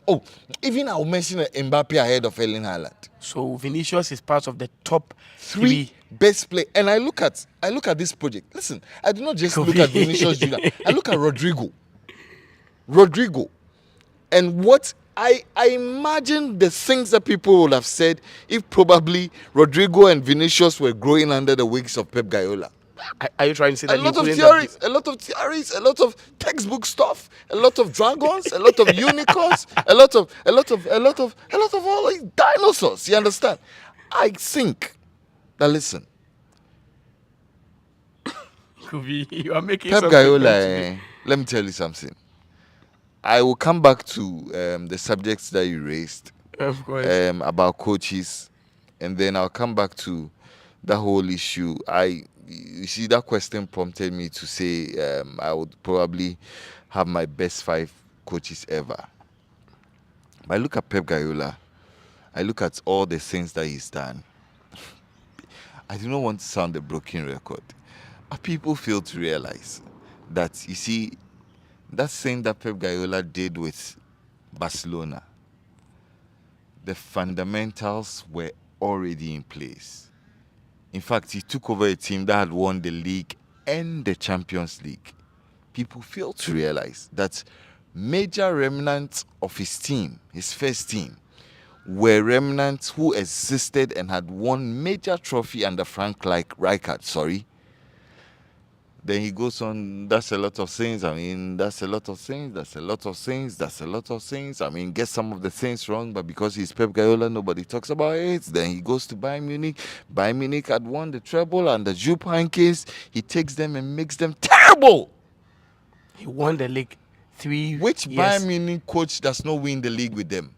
Oh, even I'll mention Mbappe ahead of Erling Haaland. So Vinicius is part of the top 3 3. best play. And I look at this project. Listen, I do not just look at Vinicius Junior. I look at Rodrigo. And what I imagine the things that people would have said if probably Rodrigo and Vinicius were growing under the wings of Pep Guardiola. Are you trying to say that A lot of couldn't theories, a lot of textbook stuff, a lot of dragons, a lot of unicorns, a lot of all these dinosaurs. You understand? I think that listen, You are making Pep something Guardiola. up to me. Let me tell you something. I will come back to the subjects that you raised Of course. about coaches, and then I'll come back to the whole issue. You see, that question prompted me to say I would probably have my best 5 coaches ever. But I look at Pep Guardiola, I look at all the things that he's done. I do not want to sound a broken record, but people fail to realize that, you see, that thing that Pep Guardiola did with Barcelona, the fundamentals were already in place. In fact, he took over a team that had won the league and the Champions League. People fail to realize that major remnants of his team, his first team, were remnants who existed and had won major trophy under Frank Rijkaard. Then he goes on, that's a lot of things. I mean, that's a lot of things. I mean, gets some of the things wrong, but because he's Pep Guardiola, nobody talks about it. Then he goes to Bayern Munich. Bayern Munich had won the treble under Jupp Heynckes. He takes them and makes them terrible. He won the league 3 Which years. Bayern Munich coach does not win the league with them?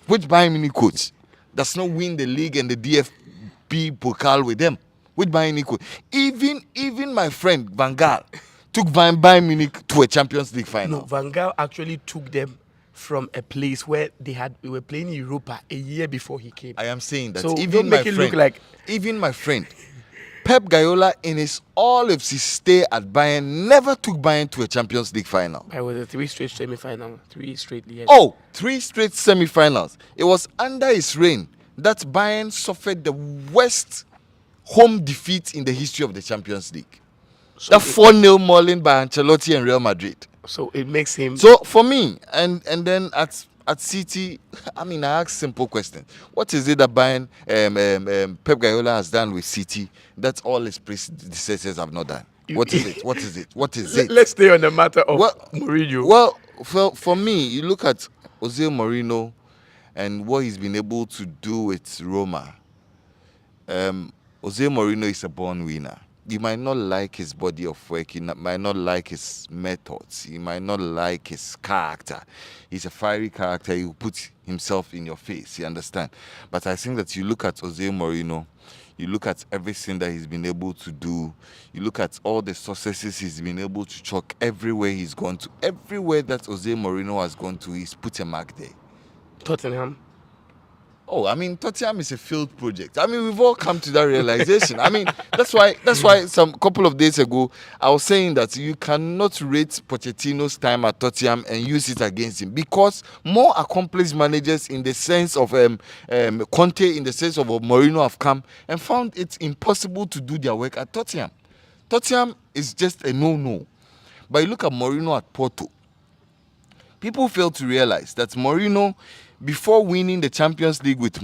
Which Bayern Munich coach does not win the league and the DFB Pokal with them? Which Bayern Munich coach? Even my friend Van Gaal took Bayern Munich to a Champions League final. No, Van Gaal actually took them from a place where they were playing in Europa a year before he came. I am saying that So even don't my make it friend, look like even my friend, Pep Guardiola in all of his stay at Bayern never took Bayern to a Champions League final. I was a 3 straight semi-final, 3 straight years. Oh, 3 straight semi-finals. It was under his reign that Bayern suffered the worst home defeat in the history of the Champions League. So That 4-0 mauling by Ancelotti and Real Madrid. So it makes him. So for me, and then at City, I mean, I ask simple questions. What is it that Bayern, Pep Guardiola has done with City that all his predecessors have not done? What is it? Let's stay on the matter of Well, Mourinho. Well, for me, you look at Jose Mourinho and what he's been able to do with Roma. Jose Mourinho is a born winner. You might not like his body of work. You might not like his methods. You might not like his character. He's a fiery character. He will put himself in your face. You understand? But I think that you look at Jose Mourinho, you look at everything that he's been able to do. You look at all the successes he's been able to chalk everywhere he's gone to. Everywhere that Jose Mourinho has gone to, he's put a mark there. Tottenham. Oh, I mean, Tottenham is a failed project. I mean, we've all come to that realization. I mean, that's why some couple of days ago, I was saying that you cannot rate Pochettino's time at Tottenham and use it against him, because more accomplished managers in the sense of Conte, in the sense of Mourinho, have come and found it impossible to do their work at Tottenham. Tottenham is just a no-no. But you look at Mourinho at Porto. People fail to realize that Mourinho, before winning the Champions League with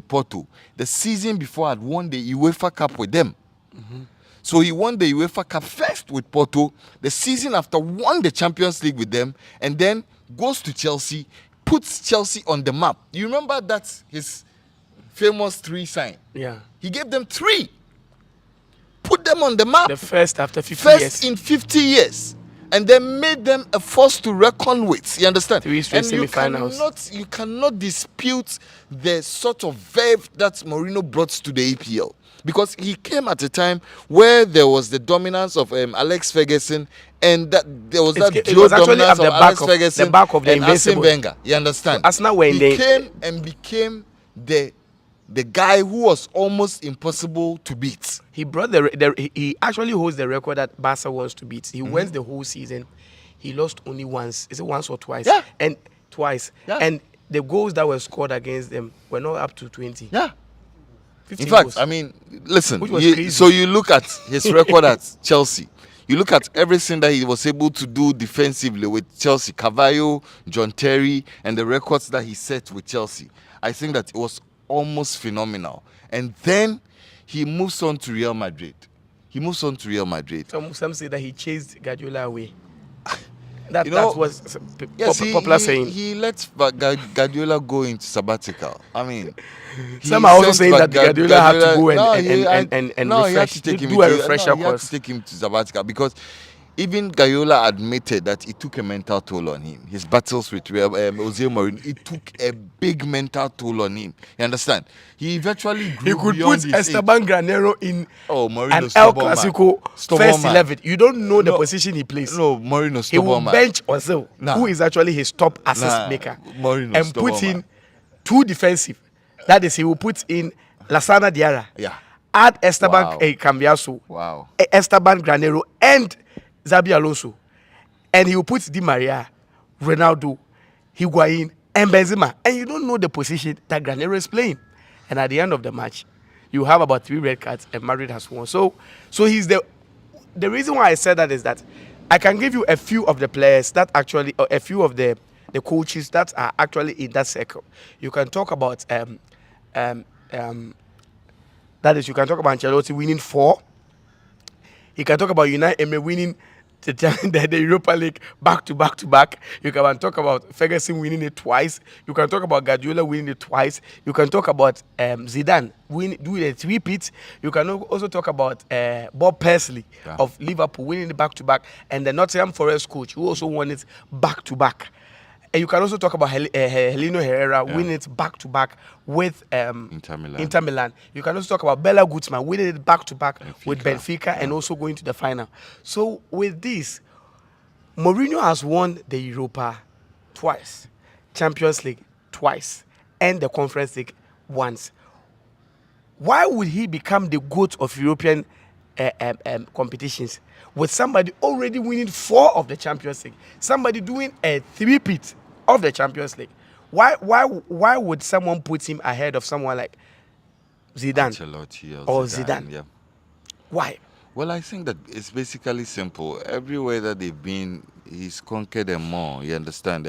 Porto, the season before had won the UEFA Cup with them. Mm-hmm. So he won the UEFA Cup first with Porto, the season after won the Champions League with them, and then goes to Chelsea, puts Chelsea on the map. You remember that's his famous 3 sign? Yeah. He gave them 3. Put them on the map. The first after 50 First years. in 50 years. and then made them a force to reckon with. You understand? 3 straight And semi-finals. you cannot dispute the sort of verve that Mourinho brought to the EPL. Because he came at a time where there was the dominance of Alex Ferguson, and that there was that It dual was actually dominance at of the Alex back of Ferguson the back of the and Arsene invincible. Wenger. You understand? So Arsenal were in he the- came and became the guy who was almost impossible to beat. He brought he actually holds the record that Barca wants to beat. He went the whole season. He lost only once. Is it once or twice? Yeah. And twice. Yeah. And the goals that were scored against them were not up to 20. Yeah. 15 In fact, goals. I mean, listen. Which was crazy. So you look at his record at Chelsea. You look at everything that he was able to do defensively with Chelsea, Carvalho, John Terry, and the records that he set with Chelsea. I think that it was almost phenomenal. And then he moves on to Real Madrid. Some say that he chased Guardiola away. That You know, that was Yes, popular saying. he let Guardiola go into sabbatical. I mean, he Some are also sent saying that Guardiola had to go No, and no, he had refresh, to take him do a into- refresher no, he had course. to take him to sabbatical because even Guardiola admitted that it took a mental toll on him. His battles with Jose Mourinho, it took a big mental toll on him. You understand? He virtually grew He could beyond put his age. Esteban Granero in Oh, Mourinho, an El stubborn man. Clasico Stubborn first man. 11. You don't know the No, position he plays. No, Mourinho, He will stubborn man. bench Ozil, Nah. who is actually his top assist Nah, maker, Mourinho, and stubborn put in man. two defensive. That is, he will put in Lassana Diarra, Yeah. add Esteban Wow. Cambiaso, Wow. Esteban Granero, and Xabi Alonso. And he will put Di Maria, Ronaldo, Higuain, and Benzema. And you don't know the position that Granero is playing. And at the end of the match, you have about 3 red cards, and Madrid has won. So he's the reason why I said that is that I can give you a few of the players that actually, or a few of the coaches that are actually in that circle. You can talk about that is, you can talk about Ancelotti winning 4. You can talk about Unai Emery winning the Europa League back to back. You can talk about Ferguson winning it twice. You can talk about Guardiola winning it twice. You can talk about Zidane doing a 3-peat. You can also talk about Bob Paisley of Liverpool winning it back to back, and the Nottingham Forest coach who also won it back to back. And you can also talk about Heleno Herrera winning it back to back with Inter Milan. You can also talk about Bella Gutmann winning it back to back with Benfica and also going to the final. So with this, Mourinho has won the Europa twice, Champions League twice, and the Conference League once. Why would he become the GOAT of European competitions with somebody already winning 4 of the Champions League, somebody doing a 3-peat of the Champions League? Why would someone put him ahead of someone like Zidane Ancelotti or Zidane? Yeah. Why? Well, I think that it's basically simple. Everywhere that they've been, he's conquered them more. You understand?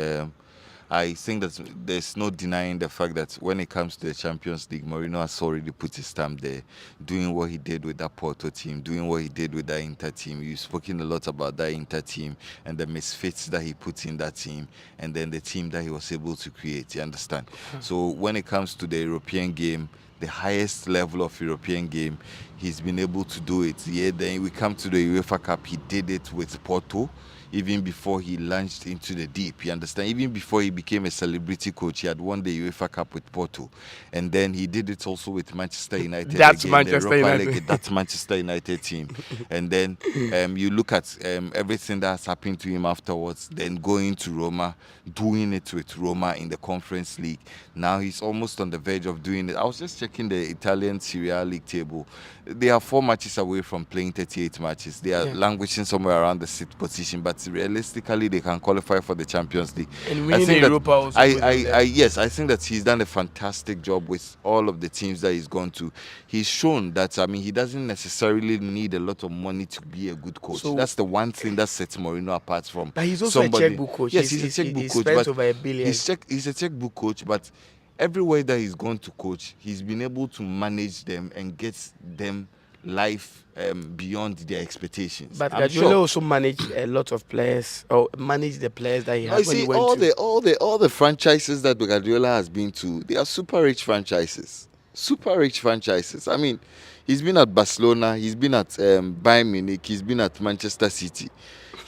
I think that there's no denying the fact that when it comes to the Champions League, Mourinho has already put his stamp there, doing what he did with that Porto team, doing what he did with that Inter team. You've spoken a lot about that Inter team and the misfits that he put in that team, and then the team that he was able to create. You understand? So when it comes to the European game, the highest level of European game, he's been able to do it. Yeah, then we come to the UEFA Cup, he did it with Porto. Even before he launched into the deep, you understand? Even before he became a celebrity coach, he had won the UEFA Cup with Porto. And then he did it also with Manchester United. That's again, Manchester the Europa United. League, that's Manchester United team. And then you look at everything that's happened to him afterwards, then going to Roma, doing it with Roma in the Conference League. Now he's almost on the verge of doing it. I was just checking the Italian Serie A league table. They are 4 matches away from playing 38 matches. They are languishing somewhere around the 6th position, but realistically they can qualify for the Champions League. And winning the Europa also. Yes, I think that he's done a fantastic job with all of the teams that he's gone to. He's shown that, I mean, he doesn't necessarily need a lot of money to be a good coach. So, that's the one thing that sets Mourinho apart from but he's also somebody. a checkbook coach. Yes, he's a checkbook he coach. spends But over $1 billion. he's a checkbook coach, but everywhere that he's gone to coach, he's been able to manage them and get them life beyond their expectations. But I'm Guardiola sure. also managed a lot of players, or managed the players that he You had when see, he went to. all the franchises that Guardiola has been to, they are super rich franchises. Super rich franchises. I mean, he's been at Barcelona, he's been at Bayern Munich, he's been at Manchester City.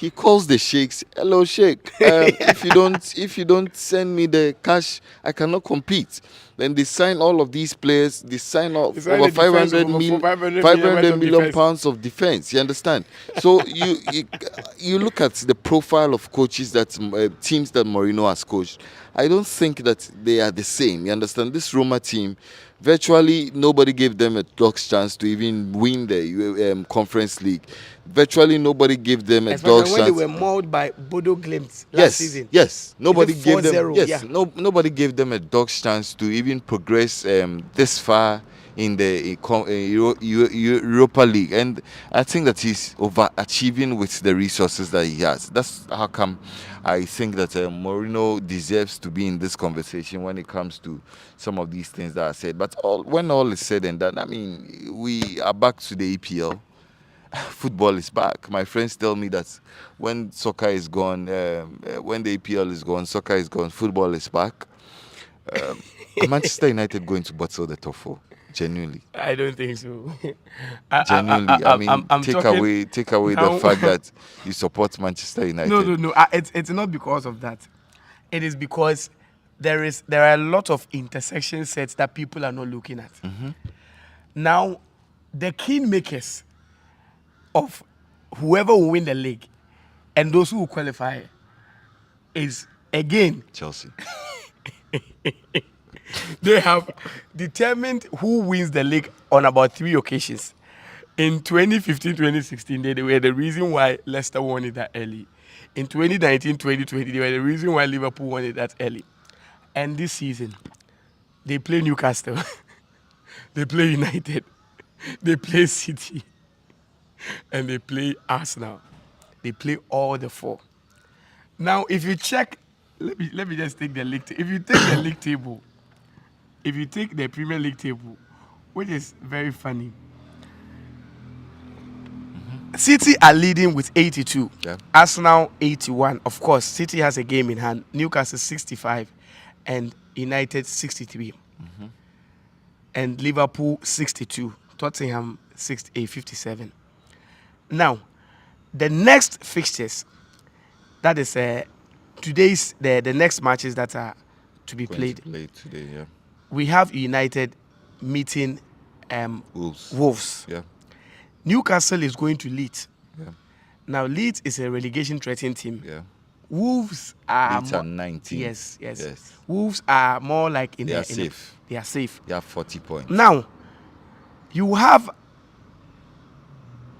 he calls the sheikhs. Hello, sheikh. If you don't send me the cash, I cannot compete. Then they sign all of these players. They sign off It's only over the defense of 500 over mil, 500 500 of million defense. pounds of defense. You understand? So you look at the profile of coaches that teams that Mourinho has coached. I don't think that they are the same. You understand? This Roma team, virtually nobody gave them a dog's chance to even win the Conference League. Virtually nobody gave them a Especially dog's when chance. they were mauled by Bodo Glimt last Yes, season. yes. Nobody Is it gave them. 4-0? Yes, Yeah. nobody gave them a dog's chance to even progress this far in the Europa League, and I think that he's overachieving with the resources that he has. That's how come I think that Mourinho deserves to be in this conversation when it comes to some of these things that I said. But when all is said and done, I mean, we are back to the EPL. Football is back. My friends tell me that when soccer is gone, when the EPL is gone, soccer is gone, football is back. Are Manchester United going to bottle the top four? Genuinely. I don't think so. Genuinely. I mean, I'm take talking away the now. fact that you support Manchester United. No. It's not because of that. It is because there are a lot of intersection sets that people are not looking at. Now, the kingmakers of whoever will win the league and those who will qualify is again Chelsea. they have determined who wins the league on about 3 occasions. In 2015-2016, they were the reason why Leicester won it that early. In 2019-2020, they were the reason why Liverpool won it that early. And this season, they play Newcastle, they play United, they play City, and they play Arsenal. They play all the 4. Now, if you check, let me just take the league. If you take the league table, if you take the Premier League table, which is very funny, City are leading with 82. Yeah. Arsenal 81. Of course, City has a game in hand. Newcastle 65, and United 63, and Liverpool 62. Tottenham 57. Now, the next fixtures, that is today's the next matches that are to be played. Today, yeah. We have United meeting Wolves. Yeah. Newcastle is going to Leeds. Yeah. Now, Leeds is a relegation threatening team. Yeah. Wolves are Leeds are 19. Yes. Wolves are more like They are safe. They are safe. They have 40 points. Now, you have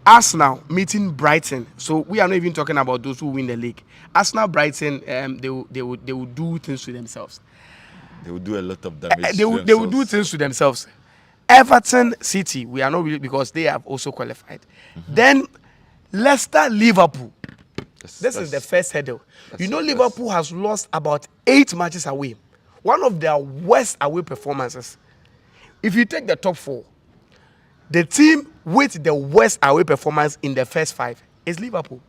Arsenal meeting Brighton. So we are not even talking about those who win the league. Arsenal, Brighton, they will do things to themselves. They will do a lot of damage. They will do things to themselves. Everton, City, we are not really, because they have also qualified. Then Leicester, Liverpool. This is the first hurdle. You know, Liverpool has lost about 8 matches away. One of their worst away performances. If you take the top 4, the team with the worst away performance in the first 5 is Liverpool.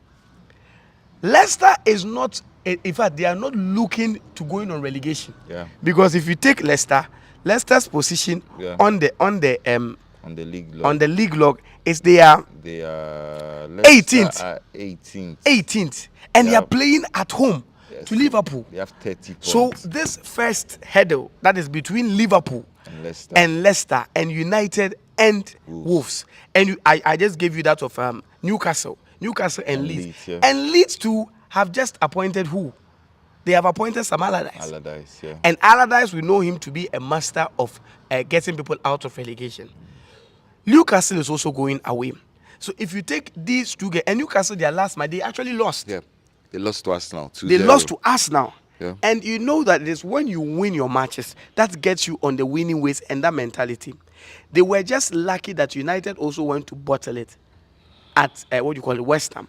Leicester is not, in fact, they are not looking to go in on relegation. Yeah. Because if you take Leicester's position on the league log is they are 18th. 18th. And they are playing at home to Liverpool. They have 30 points. So this first hurdle that is between Liverpool and Leicester and United and Wolves. And I just gave you that of Newcastle and Leeds. And Leeds too have just appointed who? They have appointed Sam Allardyce. And Allardyce, we know him to be a master of getting people out of relegation. Newcastle is also going away. So if you take these two games, and Newcastle, their last match, they actually lost. Yeah, they lost to Arsenal. 2-0. They lost to Arsenal. Yeah. And you know that it is when you win your matches, that gets you on the winning ways and that mentality. They were just lucky that United also went to bottle it at, West Ham.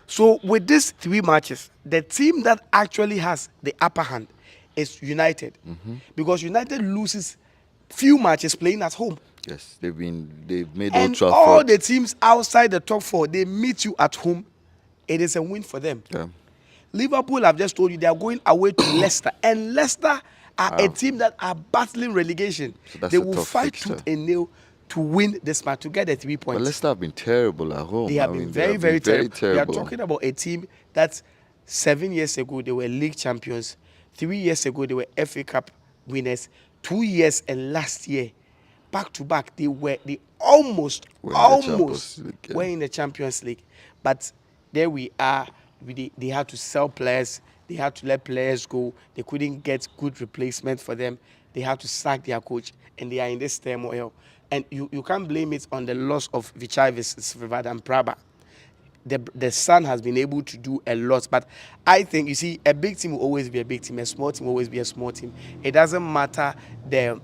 So with these 3 matches, the team that actually has the upper hand is United. Because United loses few matches playing at home. Yes, they've made And Old Trafford. all the teams outside the top 4, they meet you at home. It is a win for them. Yeah. Liverpool, I've just told you, they are going away to Leicester. And Leicester are a team that are battling relegation. So that's they a will tough fight fixture. tooth and nail to win this match, to get the 3 But points. Leicester have been terrible at home. They have been very, very terrible. We are talking about a team that 7 years ago they were league champions, 3 years ago they were FA Cup winners, 2 years and last year, back to back, they almost were in the Champions League. But there we are. They had to sell players. They had to let players go. They couldn't get good replacement for them. They had to sack their coach, and they are in this turmoil. And you can't blame it on the loss of Vichai Srivaddhana Prabha. The son has been able to do a lot, but I think, you see, a big team will always be a big team, a small team will always be a small team. It doesn't matter the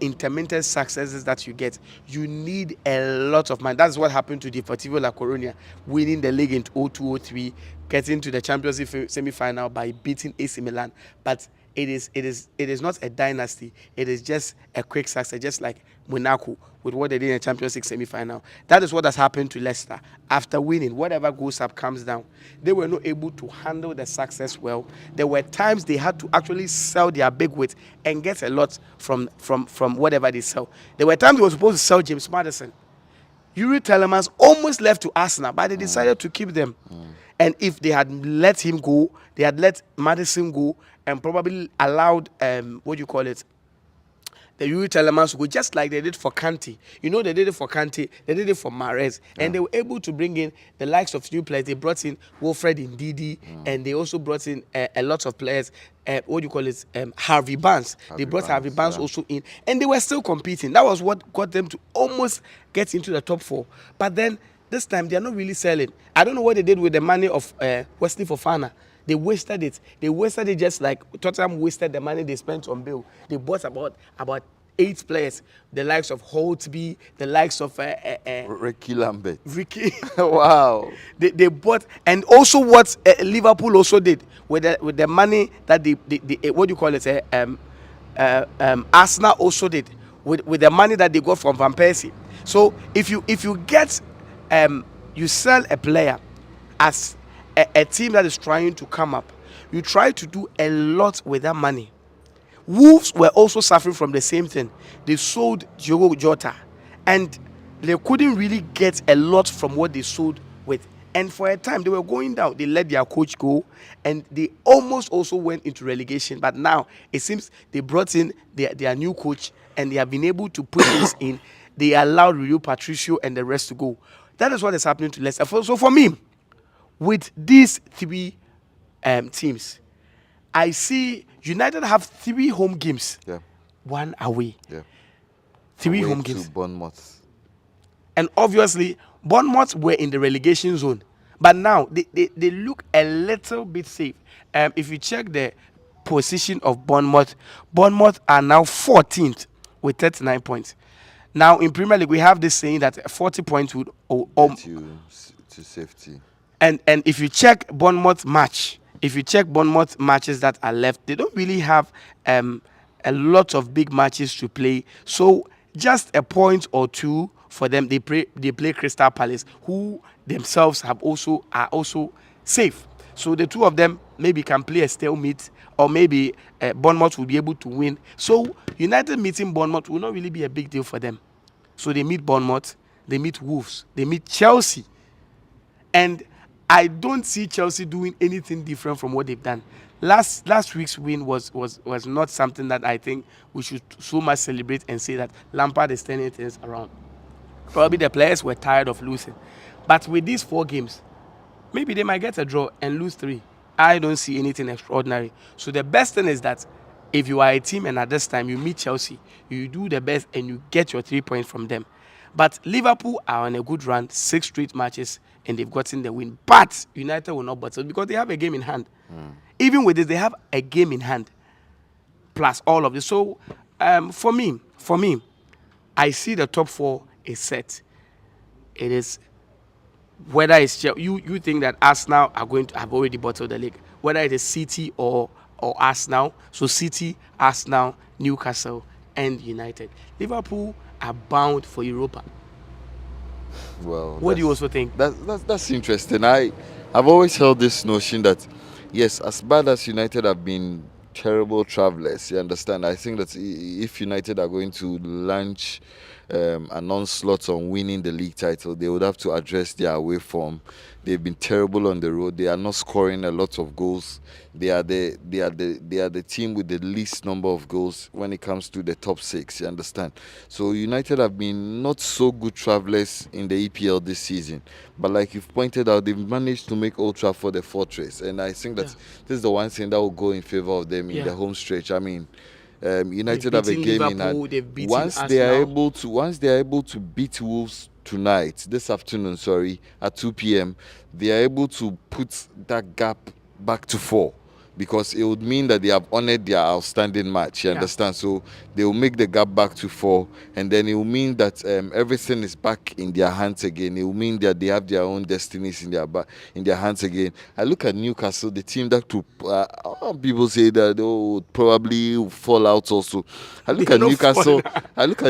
intermittent successes that you get. You need a lot of money. That's what happened to Deportivo La Coruña, winning the league in 2002-03, getting to the Champions League semi-final by beating AC Milan. But it is not a dynasty. It is just a quick success, just like Monaco with what they did in the Champions League semi-final. That is what has happened to Leicester. After winning, whatever goes up comes down. They were not able to handle the success well. There were times they had to actually sell their big weight and get a lot from whatever they sell. There were times they were supposed to sell James Maddison. Yuri Telemans almost left to Arsenal, but they decided to keep them. And if they had let him go, they had let Maddison go, and probably allowed the Yuri Telemans to go, just like they did for Kante. You know, they did it for Kante, they did it for Mahrez, and they were able to bring in the likes of new players. They brought in Wilfred Ndidi, and they also brought in a lot of players. Harvey Barnes. They brought Harvey Barnes also in, and they were still competing. That was what got them to almost get into the top 4. But then this time they are not really selling. I don't know what they did with the money of Wesley Fofana. They wasted it. They wasted it just like Tottenham wasted the money they spent on Bale. They bought about 8 players, the likes of Holtby, the likes of Ricky Lambert. Ricky. Wow. They bought, and also what Liverpool also did with the money that Arsenal also did with the money that they got from Van Persie. So if you get you sell a player as a team that is trying to come up, you try to do a lot with that money. Wolves were also suffering from the same thing. They sold Diogo Jota, and they couldn't really get a lot from what they sold with. And for a time, they were going down. They let their coach go, and they almost also went into relegation. But now, it seems they brought in their new coach, and they have been able to put this in. They allowed Rui Patricio and the rest to go. That is what is happening to Leicester. So for me, with these 3 teams, I see United have 3 home games, 1 away. 3 home games. To Bournemouth. And obviously, Bournemouth were in the relegation zone. But now, they look a little bit safe. If you check the position of Bournemouth are now 14th with 39 points. Now, in Premier League, we have this saying that 40 points would get you to safety. And if you check Bournemouth matches that are left, they don't really have a lot of big matches to play. So just a point or 2 for them. They play Crystal Palace, who themselves are also safe. So the 2 of them maybe can play a stalemate, or maybe Bournemouth will be able to win. So United meeting Bournemouth will not really be a big deal for them. So they meet Bournemouth, they meet Wolves, they meet Chelsea, and I don't see Chelsea doing anything different from what they've done. Last week's win was not something that I think we should so much celebrate and say that Lampard is turning things around. Probably the players were tired of losing. But with these 4 games, maybe they might get a draw and lose 3. I don't see anything extraordinary. So the best thing is that if you are a team and at this time you meet Chelsea, you do the best and you get your 3 points from them. But Liverpool are on a good run, 6 straight matches, and they've gotten the win. But United will not battle because they have a game in hand. Even with this, they have a game in hand, plus all of this. So for me, I see the top 4 is set. It is whether it's you think that Arsenal are going to have already bottled the league, whether it is City or Arsenal. So City, Arsenal, Newcastle, and United. Liverpool are bound for Europa. Well, what do you also think? That's interesting. I've always held this notion that yes, as bad as United have been terrible travelers. You understand? I think that if United are going to launch an onslaught on winning the league title, they would have to address their away form. They've been terrible on the road. They are not scoring a lot of goals. They are the team with the least number of goals when it comes to the top six. You understand? So United have been not so good travelers in the EPL this season, but like you've pointed out, they've managed to make Old Trafford a fortress, and I think that this is the one thing that will go in favour of them in the home stretch. I mean, United have a game Liverpool, in hand. Once they are able to beat Wolves this afternoon, at 2 p.m., they are able to put that gap back to 4, because it would mean that they have honored their outstanding match. You understand? So they will make the gap back to 4, and then it will mean that everything is back in their hands again. It will mean that they have their own destinies in their hands again. I look at Newcastle, the team that people say that they would probably fall out also. I look at Newcastle. I look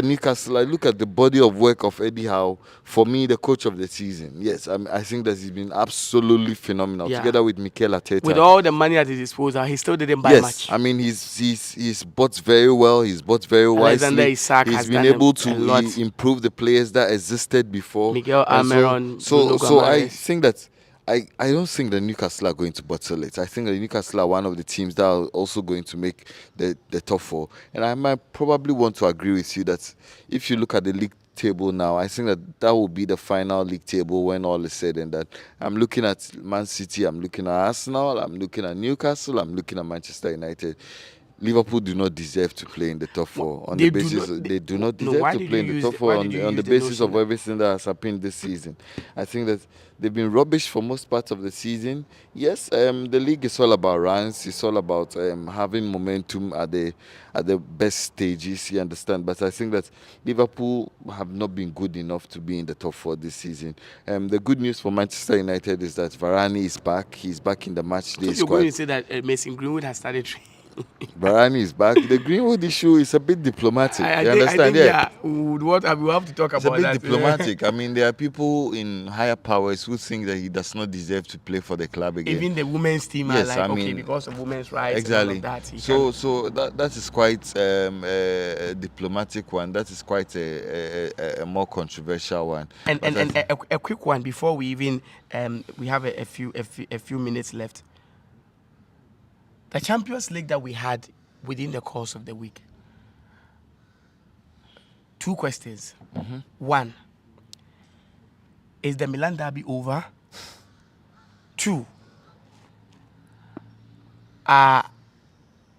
at the body of work of Eddie Howe. For me, the coach of the season. Yes, I think that he's been absolutely phenomenal, together with Mikel Arteta. With all the money at his disposal, he still didn't buy much. I mean, he's bought very well. He's bought very wisely. He's been able to improve the players that existed before. Miguel Almiron. So I think that I don't think the Newcastle are going to bottle it. I think the Newcastle are one of the teams that are also going to make the top 4. And I might probably want to agree with you that if you look at the league table now, I think that will be the final league table when all is said and done. I'm looking at Man City, I'm looking at Arsenal, I'm looking at Newcastle, I'm looking at Manchester United. Liverpool do not deserve to play in the top 4 on the basis they do not deserve to play in the top 4 on the basis of everything that has happened this season. I think that they've been rubbish for most parts of the season. Yes, the league is all about runs. It's all about having momentum at the best stages. You understand? But I think that Liverpool have not been good enough to be in the top 4 this season. The good news for Manchester United is that Varane is back. He's back in the match day squad. You're going to say that Mason Greenwood has started training. Varane is back. The Greenwood issue is a bit diplomatic. You understand? We have to talk about that. It's a bit diplomatic. I mean, there are people in higher powers who think that he does not deserve to play for the club again. Even the women's team are like, because of women's rights. Exactly. And all of that, so that is quite a diplomatic one. That is quite a more controversial one. And a quick one before we even we have a few minutes left. The Champions League that we had within the course of the week. 2 questions. Mm-hmm. 1, is the Milan derby over? 2,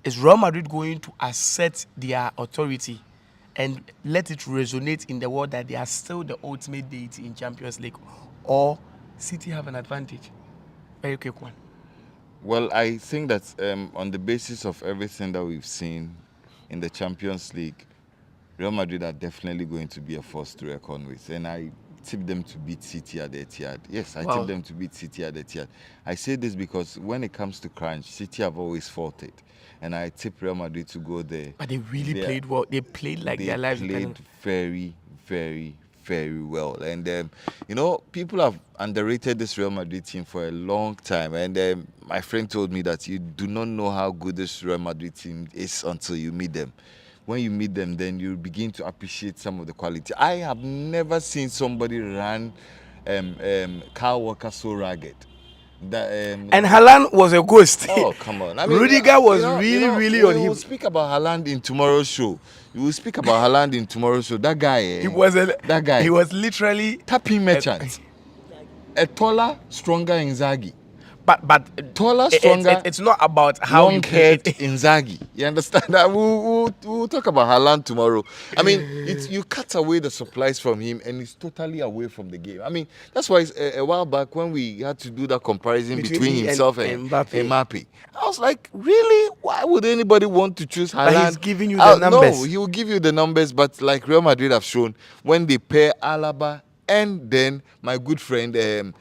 is Real Madrid going to assert their authority and let it resonate in the world that they are still the ultimate deity in Champions League? Or City have an advantage? Very quick one. Well, I think that on the basis of everything that we've seen in the Champions League, Real Madrid are definitely going to be a force to reckon with. And I tip them to beat City at the Etihad. Yes, I tip them to beat City at the Etihad. I say this because when it comes to crunch, City have always fought it. And I tip Real Madrid to go there. But they really played well. They played like their lives. They played very, very, very well. And, people have underrated this Real Madrid team for a long time. And my friend told me that you do not know how good this Real Madrid team is until you meet them. When you meet them, then you begin to appreciate some of the quality. I have never seen somebody run Kyle Walker so ragged. And Haaland was a ghost. Oh, come on. I mean, Rudiger was really on him. We will speak about Haaland in tomorrow's show. That guy. He was literally tapping merchant. A taller, stronger Inzaghi. But taller, stronger. It's not about how you play it. Inzaghi. You understand that? We'll talk about Haaland tomorrow. I mean, you cut away the supplies from him, and he's totally away from the game. I mean, that's why a while back when we had to do that comparison between himself and Mbappe, I was like, really? Why would anybody want to choose Haaland? But he's giving you the numbers. No, he will give you the numbers, but like Real Madrid have shown, when they pair Alaba and then my good friend. The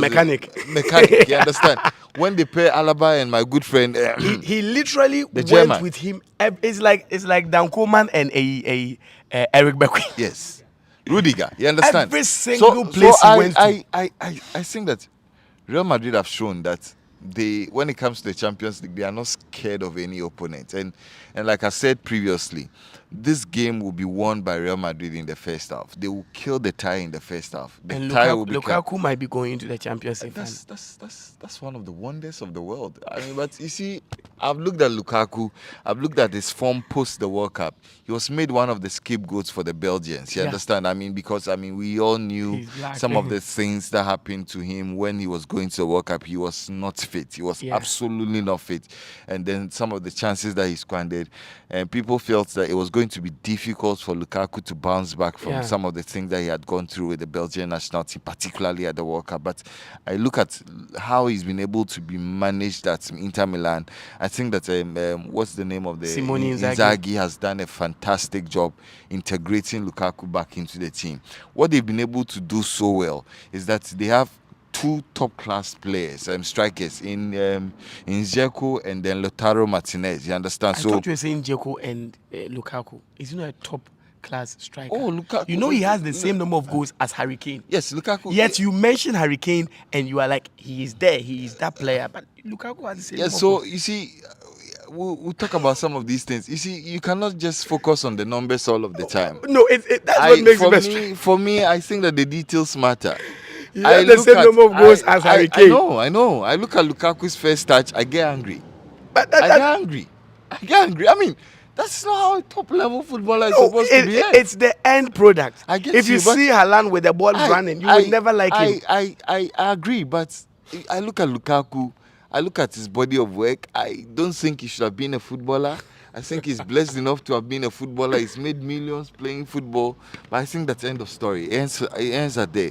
mechanic. You understand? When they pair Alaba and my good friend, he literally went German with him. It's like Dan Koeman and Eric Beckwick. Yes, Rudiger. You understand? Every single place he went to. I think that Real Madrid have shown that when it comes to the Champions League, they are not scared of any opponent. And like I said previously, this game will be won by Real Madrid in the first half. They will kill the tie in the first half. The And tie will be Lukaku might be going into the Champions League final. that's one of the wonders of the world. I mean, but you see, I've looked at Lukaku. I've looked at his form post the World Cup. He was made one of the scapegoats for the Belgians. You Yeah. understand? I mean, because we all knew He's black. some of the things that happened to him when he was going to the World Cup. He was not fit. He was Yeah. absolutely not fit. And then some of the chances that he squandered, and people felt that it was going to be difficult for Lukaku to bounce back from Yeah. some of the things that he had gone through with the Belgian national team, particularly at the World Cup. But I look at how he's been able to be managed at Inter Milan. I think that what's the name of the Simone Inzaghi. Inzaghi has done a fantastic job integrating Lukaku back into the team. What they've been able to do so well is that they have two top-class players, strikers in Dzeko and then Lautaro Martinez. You understand? I thought you were saying Dzeko and Lukaku. Is he not a top class striker? Oh, Lukaku. You know he has the same number of goals as Harry Kane. Yes, Lukaku. Yet you mention Harry Kane and you are like, he is there, he is that player. But Lukaku has the same Yeah, number so of you see, we'll talk about some of these things. You see, you cannot just focus on the numbers all of the time. No, that's what makes him a striker. For me, I think that the details matter. He has the same number of goals as Harry Kane. I know. I look at Lukaku's first touch, I get angry. But I get angry. I mean, that's not how a top-level footballer is supposed to be. It's the end product. I get if you but see Haaland with the ball running, you will never like him. I agree, but I look at Lukaku, I look at his body of work. I don't think he should have been a footballer. I think he's blessed enough to have been a footballer. He's made millions playing football. But I think that's the end of story. It ends at there.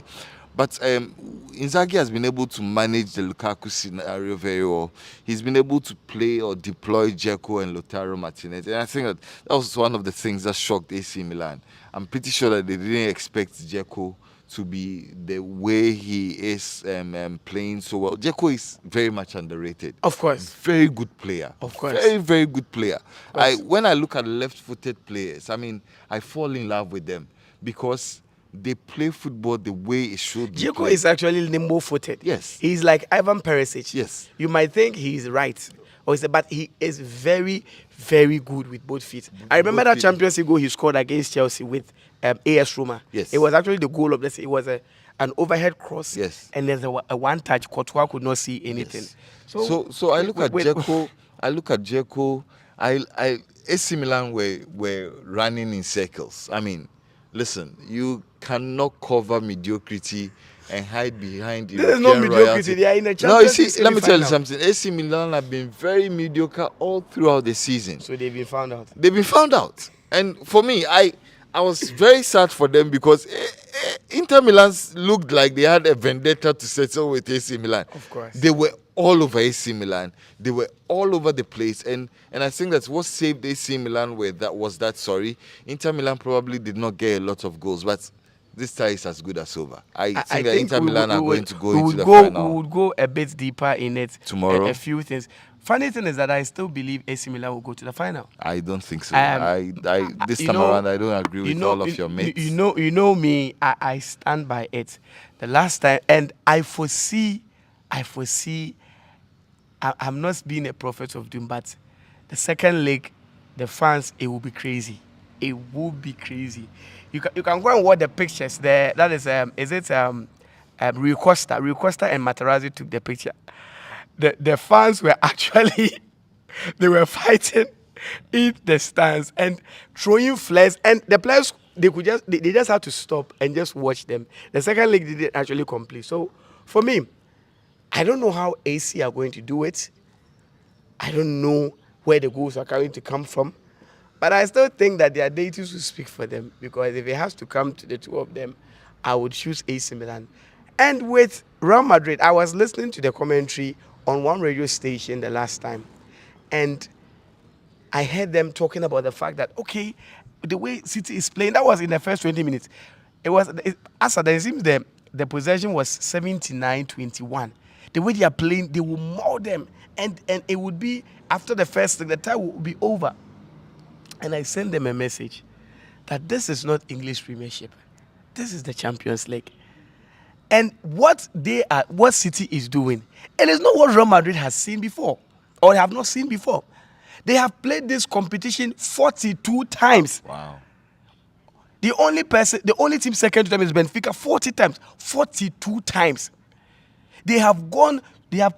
But Inzaghi has been able to manage the Lukaku scenario very well. He's been able to play or deploy Dzeko and Lautaro Martinez. And I think that was one of the things that shocked AC Milan. I'm pretty sure that they didn't expect Dzeko to be the way he is playing so well. Dzeko is very much underrated. Of course. Very good player. Of course. Very, very good player. When I look at left-footed players, I mean, I fall in love with them because they play football the way it should be. Dzeko is actually nimble-footed. Yes. He's like Ivan Perisic. Yes. You might think he's right, but he is very, very good with both feet. I remember that Champions League goal he scored against Chelsea with AS Roma. Yes. It was actually the goal of this. It was an overhead cross. Yes. And there's a one touch. Courtois could not see anything. Yes. So I look at Dzeko. I look at Dzeko. AC Milan were running in circles. I mean, listen, you cannot cover mediocrity and hide behind This is not mediocrity. They are in the Champions League. Let me tell you something. AC Milan have been very mediocre all throughout the season. So they've been found out. They've been found out. And for me, I was very sad for them because Inter Milan looked like they had a vendetta to settle with AC Milan. Of course. They were all over AC Milan. They were all over the place. And I think that's what saved AC Milan Inter Milan probably did not get a lot of goals, but this tie is as good as over. I think that Inter Milan are going to go into the final. We would go a bit deeper in it tomorrow. A few things. Funny thing is that I still believe AC Milan will go to the final. I don't think so. This time around, I don't agree with all of your mates. You know me. I stand by it. The last time, and I foresee. I'm not being a prophet of doom, but the second leg, the fans, it will be crazy. It will be crazy. You can go and watch the pictures there. That is Rui Costa. Rui Costa and Materazzi took the picture. The fans were actually they were fighting in the stands and throwing flares, and the players they just had to stop and just watch them. The second leg didn't actually complete. So for me, I don't know how AC are going to do it. I don't know where the goals are going to come from. But I still think that their deities will speak for them, because if it has to come to the two of them, I would choose AC Milan. And with Real Madrid, I was listening to the commentary on one radio station the last time, and I heard them talking about the fact that, okay, the way City is playing, that was in the first 20 minutes. It seems the possession was 79-21. The way they are playing, they will maul them. And it would be, after the first thing, the time will be over. And I sent them a message that this is not English Premiership. This is the Champions League. And what City is doing, it is not what Real Madrid has seen before or have not seen before. They have played this competition 42 times. Wow. The only team second to them is Benfica 40 times. 42 times. They have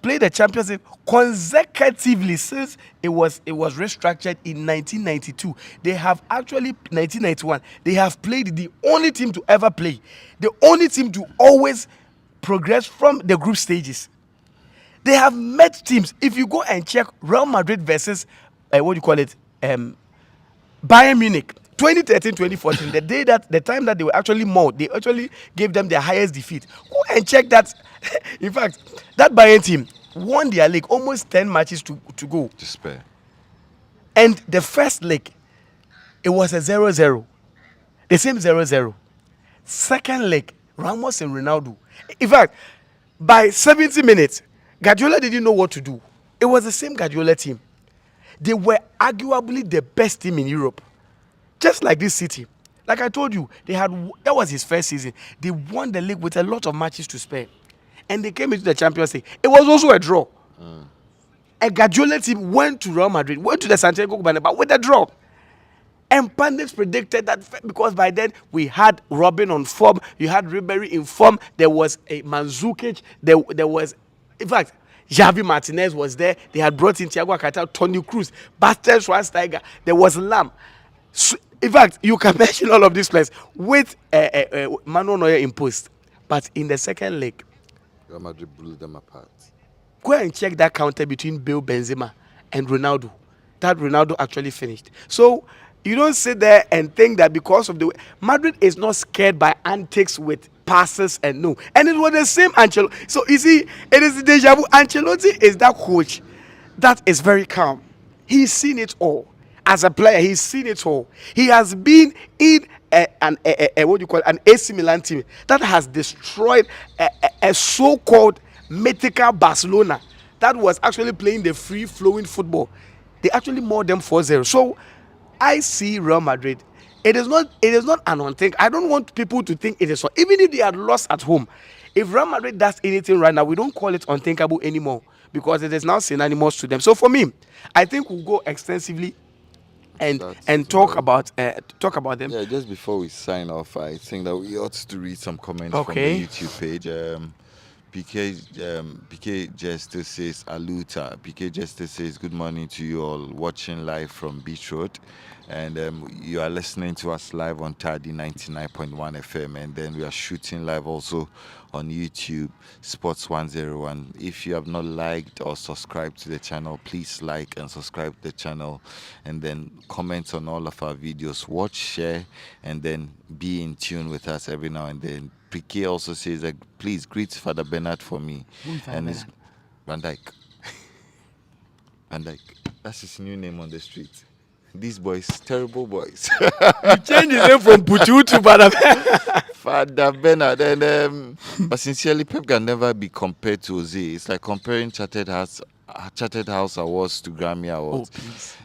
played the Champions League consecutively since it was restructured in 1992. They have actually 1991. They have played the only team to ever play, the only team to always progress from the group stages. They have met teams. If you go and check Real Madrid versus what do you call it, Bayern Munich, 2013-2014, the time that they were actually mauled, they actually gave them their highest defeat. Go and check that. In fact, that Bayern team won their league almost 10 matches to go. Despair. And the first leg, it was a 0-0. The same 0-0. Second leg, Ramos and Ronaldo. In fact, by 70 minutes, Guardiola didn't know what to do. It was the same Guardiola team. They were arguably the best team in Europe. Just like this City. Like I told you, that was his first season. They won the league with a lot of matches to spare. And they came into the Champions League. It was also a draw. A Guardiola team went to Real Madrid, went to the Santiago Bernabeu with a draw. And pundits predicted that because by then we had Robin on form, you had Ribery in form, there was a Mandzukic, there was, in fact, Javi Martinez was there. They had brought in Thiago Alcantara, Toni Kroos, Bastian Schweinsteiger. There was Lam. So, in fact, you can mention all of these players with Manuel Neuer in post. But in the second leg, Real Madrid blew them apart. go and check that counter between Bale, Benzema, and Ronaldo. That Ronaldo actually finished. So you don't sit there and think that because of the way Madrid is not scared by antics with passes and no. And it was the same Ancelotti. So you see, it is the deja vu. Ancelotti is that coach that is very calm. He's seen it all. As a player, he's seen it all. He has been in what do you call it, an AC Milan team that has destroyed a so-called mythical Barcelona that was actually playing the free-flowing football. They actually mauled them 4-0. So I see Real Madrid. It is not an unthinkable. I don't want people to think it is so. Even if they had lost at home, if Real Madrid does anything right now, we don't call it unthinkable anymore because it is now synonymous to them. So for me, I think we'll go extensively and talk about them. Yeah, just before we sign off, I think that we ought to read some comments Okay. from the YouTube page. PK Jester says Aluta. PK Jester says good morning to you all watching live from Beach Road, and you are listening to us live on Tardy 99.1 FM, and then we are shooting live also on YouTube Sports 101. If you have not liked or subscribed to the channel, please like and subscribe to the channel, and then comment on all of our videos. Watch, share, and then be in tune with us every now and then. PK also says that please greet Father Bernard for me. And it's Van Dyke. Van Dyke. That's his new name on the street. These boys, terrible boys. You change his name from Puchu to Father. Father Bernard. And but sincerely, Pep can never be compared to Jose. It's like comparing Chartered House Awards to Grammy Awards. Oh please.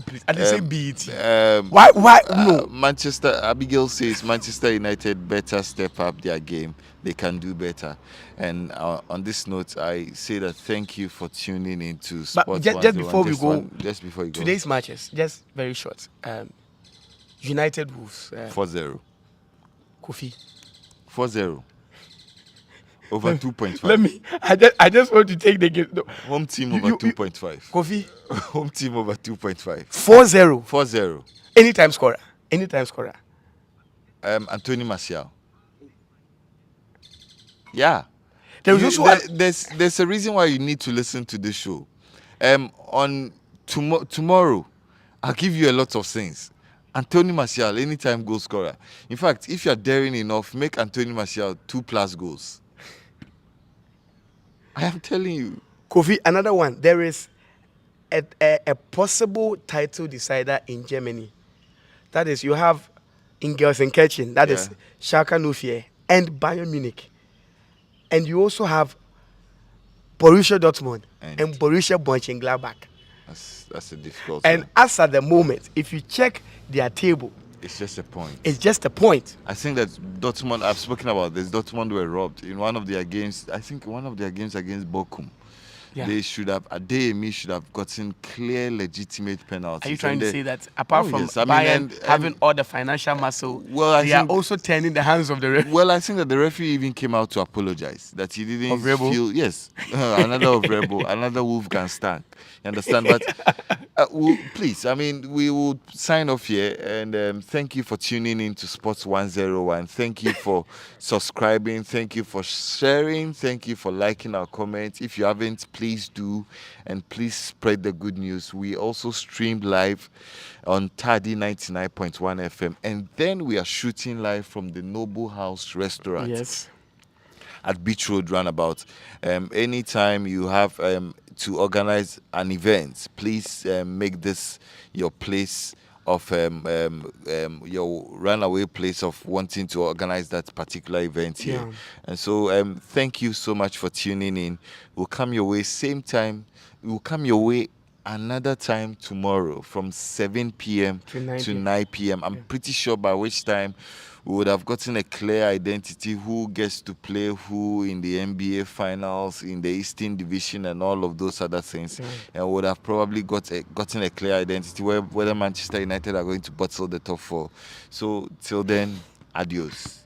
Please. And they say BET. Why? No. Abigail says Manchester United better step up their game. They can do better. And on this note, I say that thank you for tuning into Sports. But just before we go, just before you go, today's matches, just very short. United Wolves 4-0. Kofi 4-0. Over 2.5. Let me. I just want to take the game. No. Home team over 2.5. Kofi. Home team over 2.5. 4-0. 4-0. Anytime scorer. Anthony Martial. Yeah. There's a reason why you need to listen to this show. On tomorrow, I'll give you a lot of things. Anthony Martial, anytime goal scorer. In fact, if you're daring enough, make Anthony Martial 2+ goals. I am telling you. Kofi, another one. There is a possible title decider in Germany. That is, you have in Gelsenkirchen, that is Schalke 04 and Bayern Munich. And you also have Borussia Dortmund and Borussia Mönchengladbach. That's a difficult And one. as at the moment, if you check their table, It's just a point. It's just a point. I think that Dortmund, I've spoken about this, Dortmund were robbed in one of their games. I think one of their games against Bochum. Yeah. They should have, Adeyemi should have gotten clear, legitimate penalties. Are you trying And to they- say that apart Oh, from yes. I mean, Bayern and- having all the financial muscle, Well, I they are think- also turning the hands of the ref? Well, I think that the referee even came out to apologize that he didn't Of Rebel? feel. Yes, another of Rebel, another Wolfgang Stank. You understand? But please, I mean, we will sign off here, and thank you for tuning in to Sports 101. Thank you for subscribing. Thank you for sharing. Thank you for liking our comments. If you haven't, please do, and please spread the good news. We also stream live on Tadi 99.1 FM, and then we are shooting live from the Noble House Restaurant Yes. at Beach Road Roundabout. Anytime you have to organize an event, please make this your place of your runaway place of wanting to organize that particular event here. Yeah. And so thank you so much for tuning in. We'll come your way same time. We'll come your way another time tomorrow from 7 p.m. To 9 to p.m. 9 p.m. I'm pretty sure by which time we would have gotten a clear identity who gets to play who in the NBA finals, in the Eastern Division, and all of those other things. And would have probably gotten a clear identity whether Manchester United are going to bottle the top four. So till then, adios.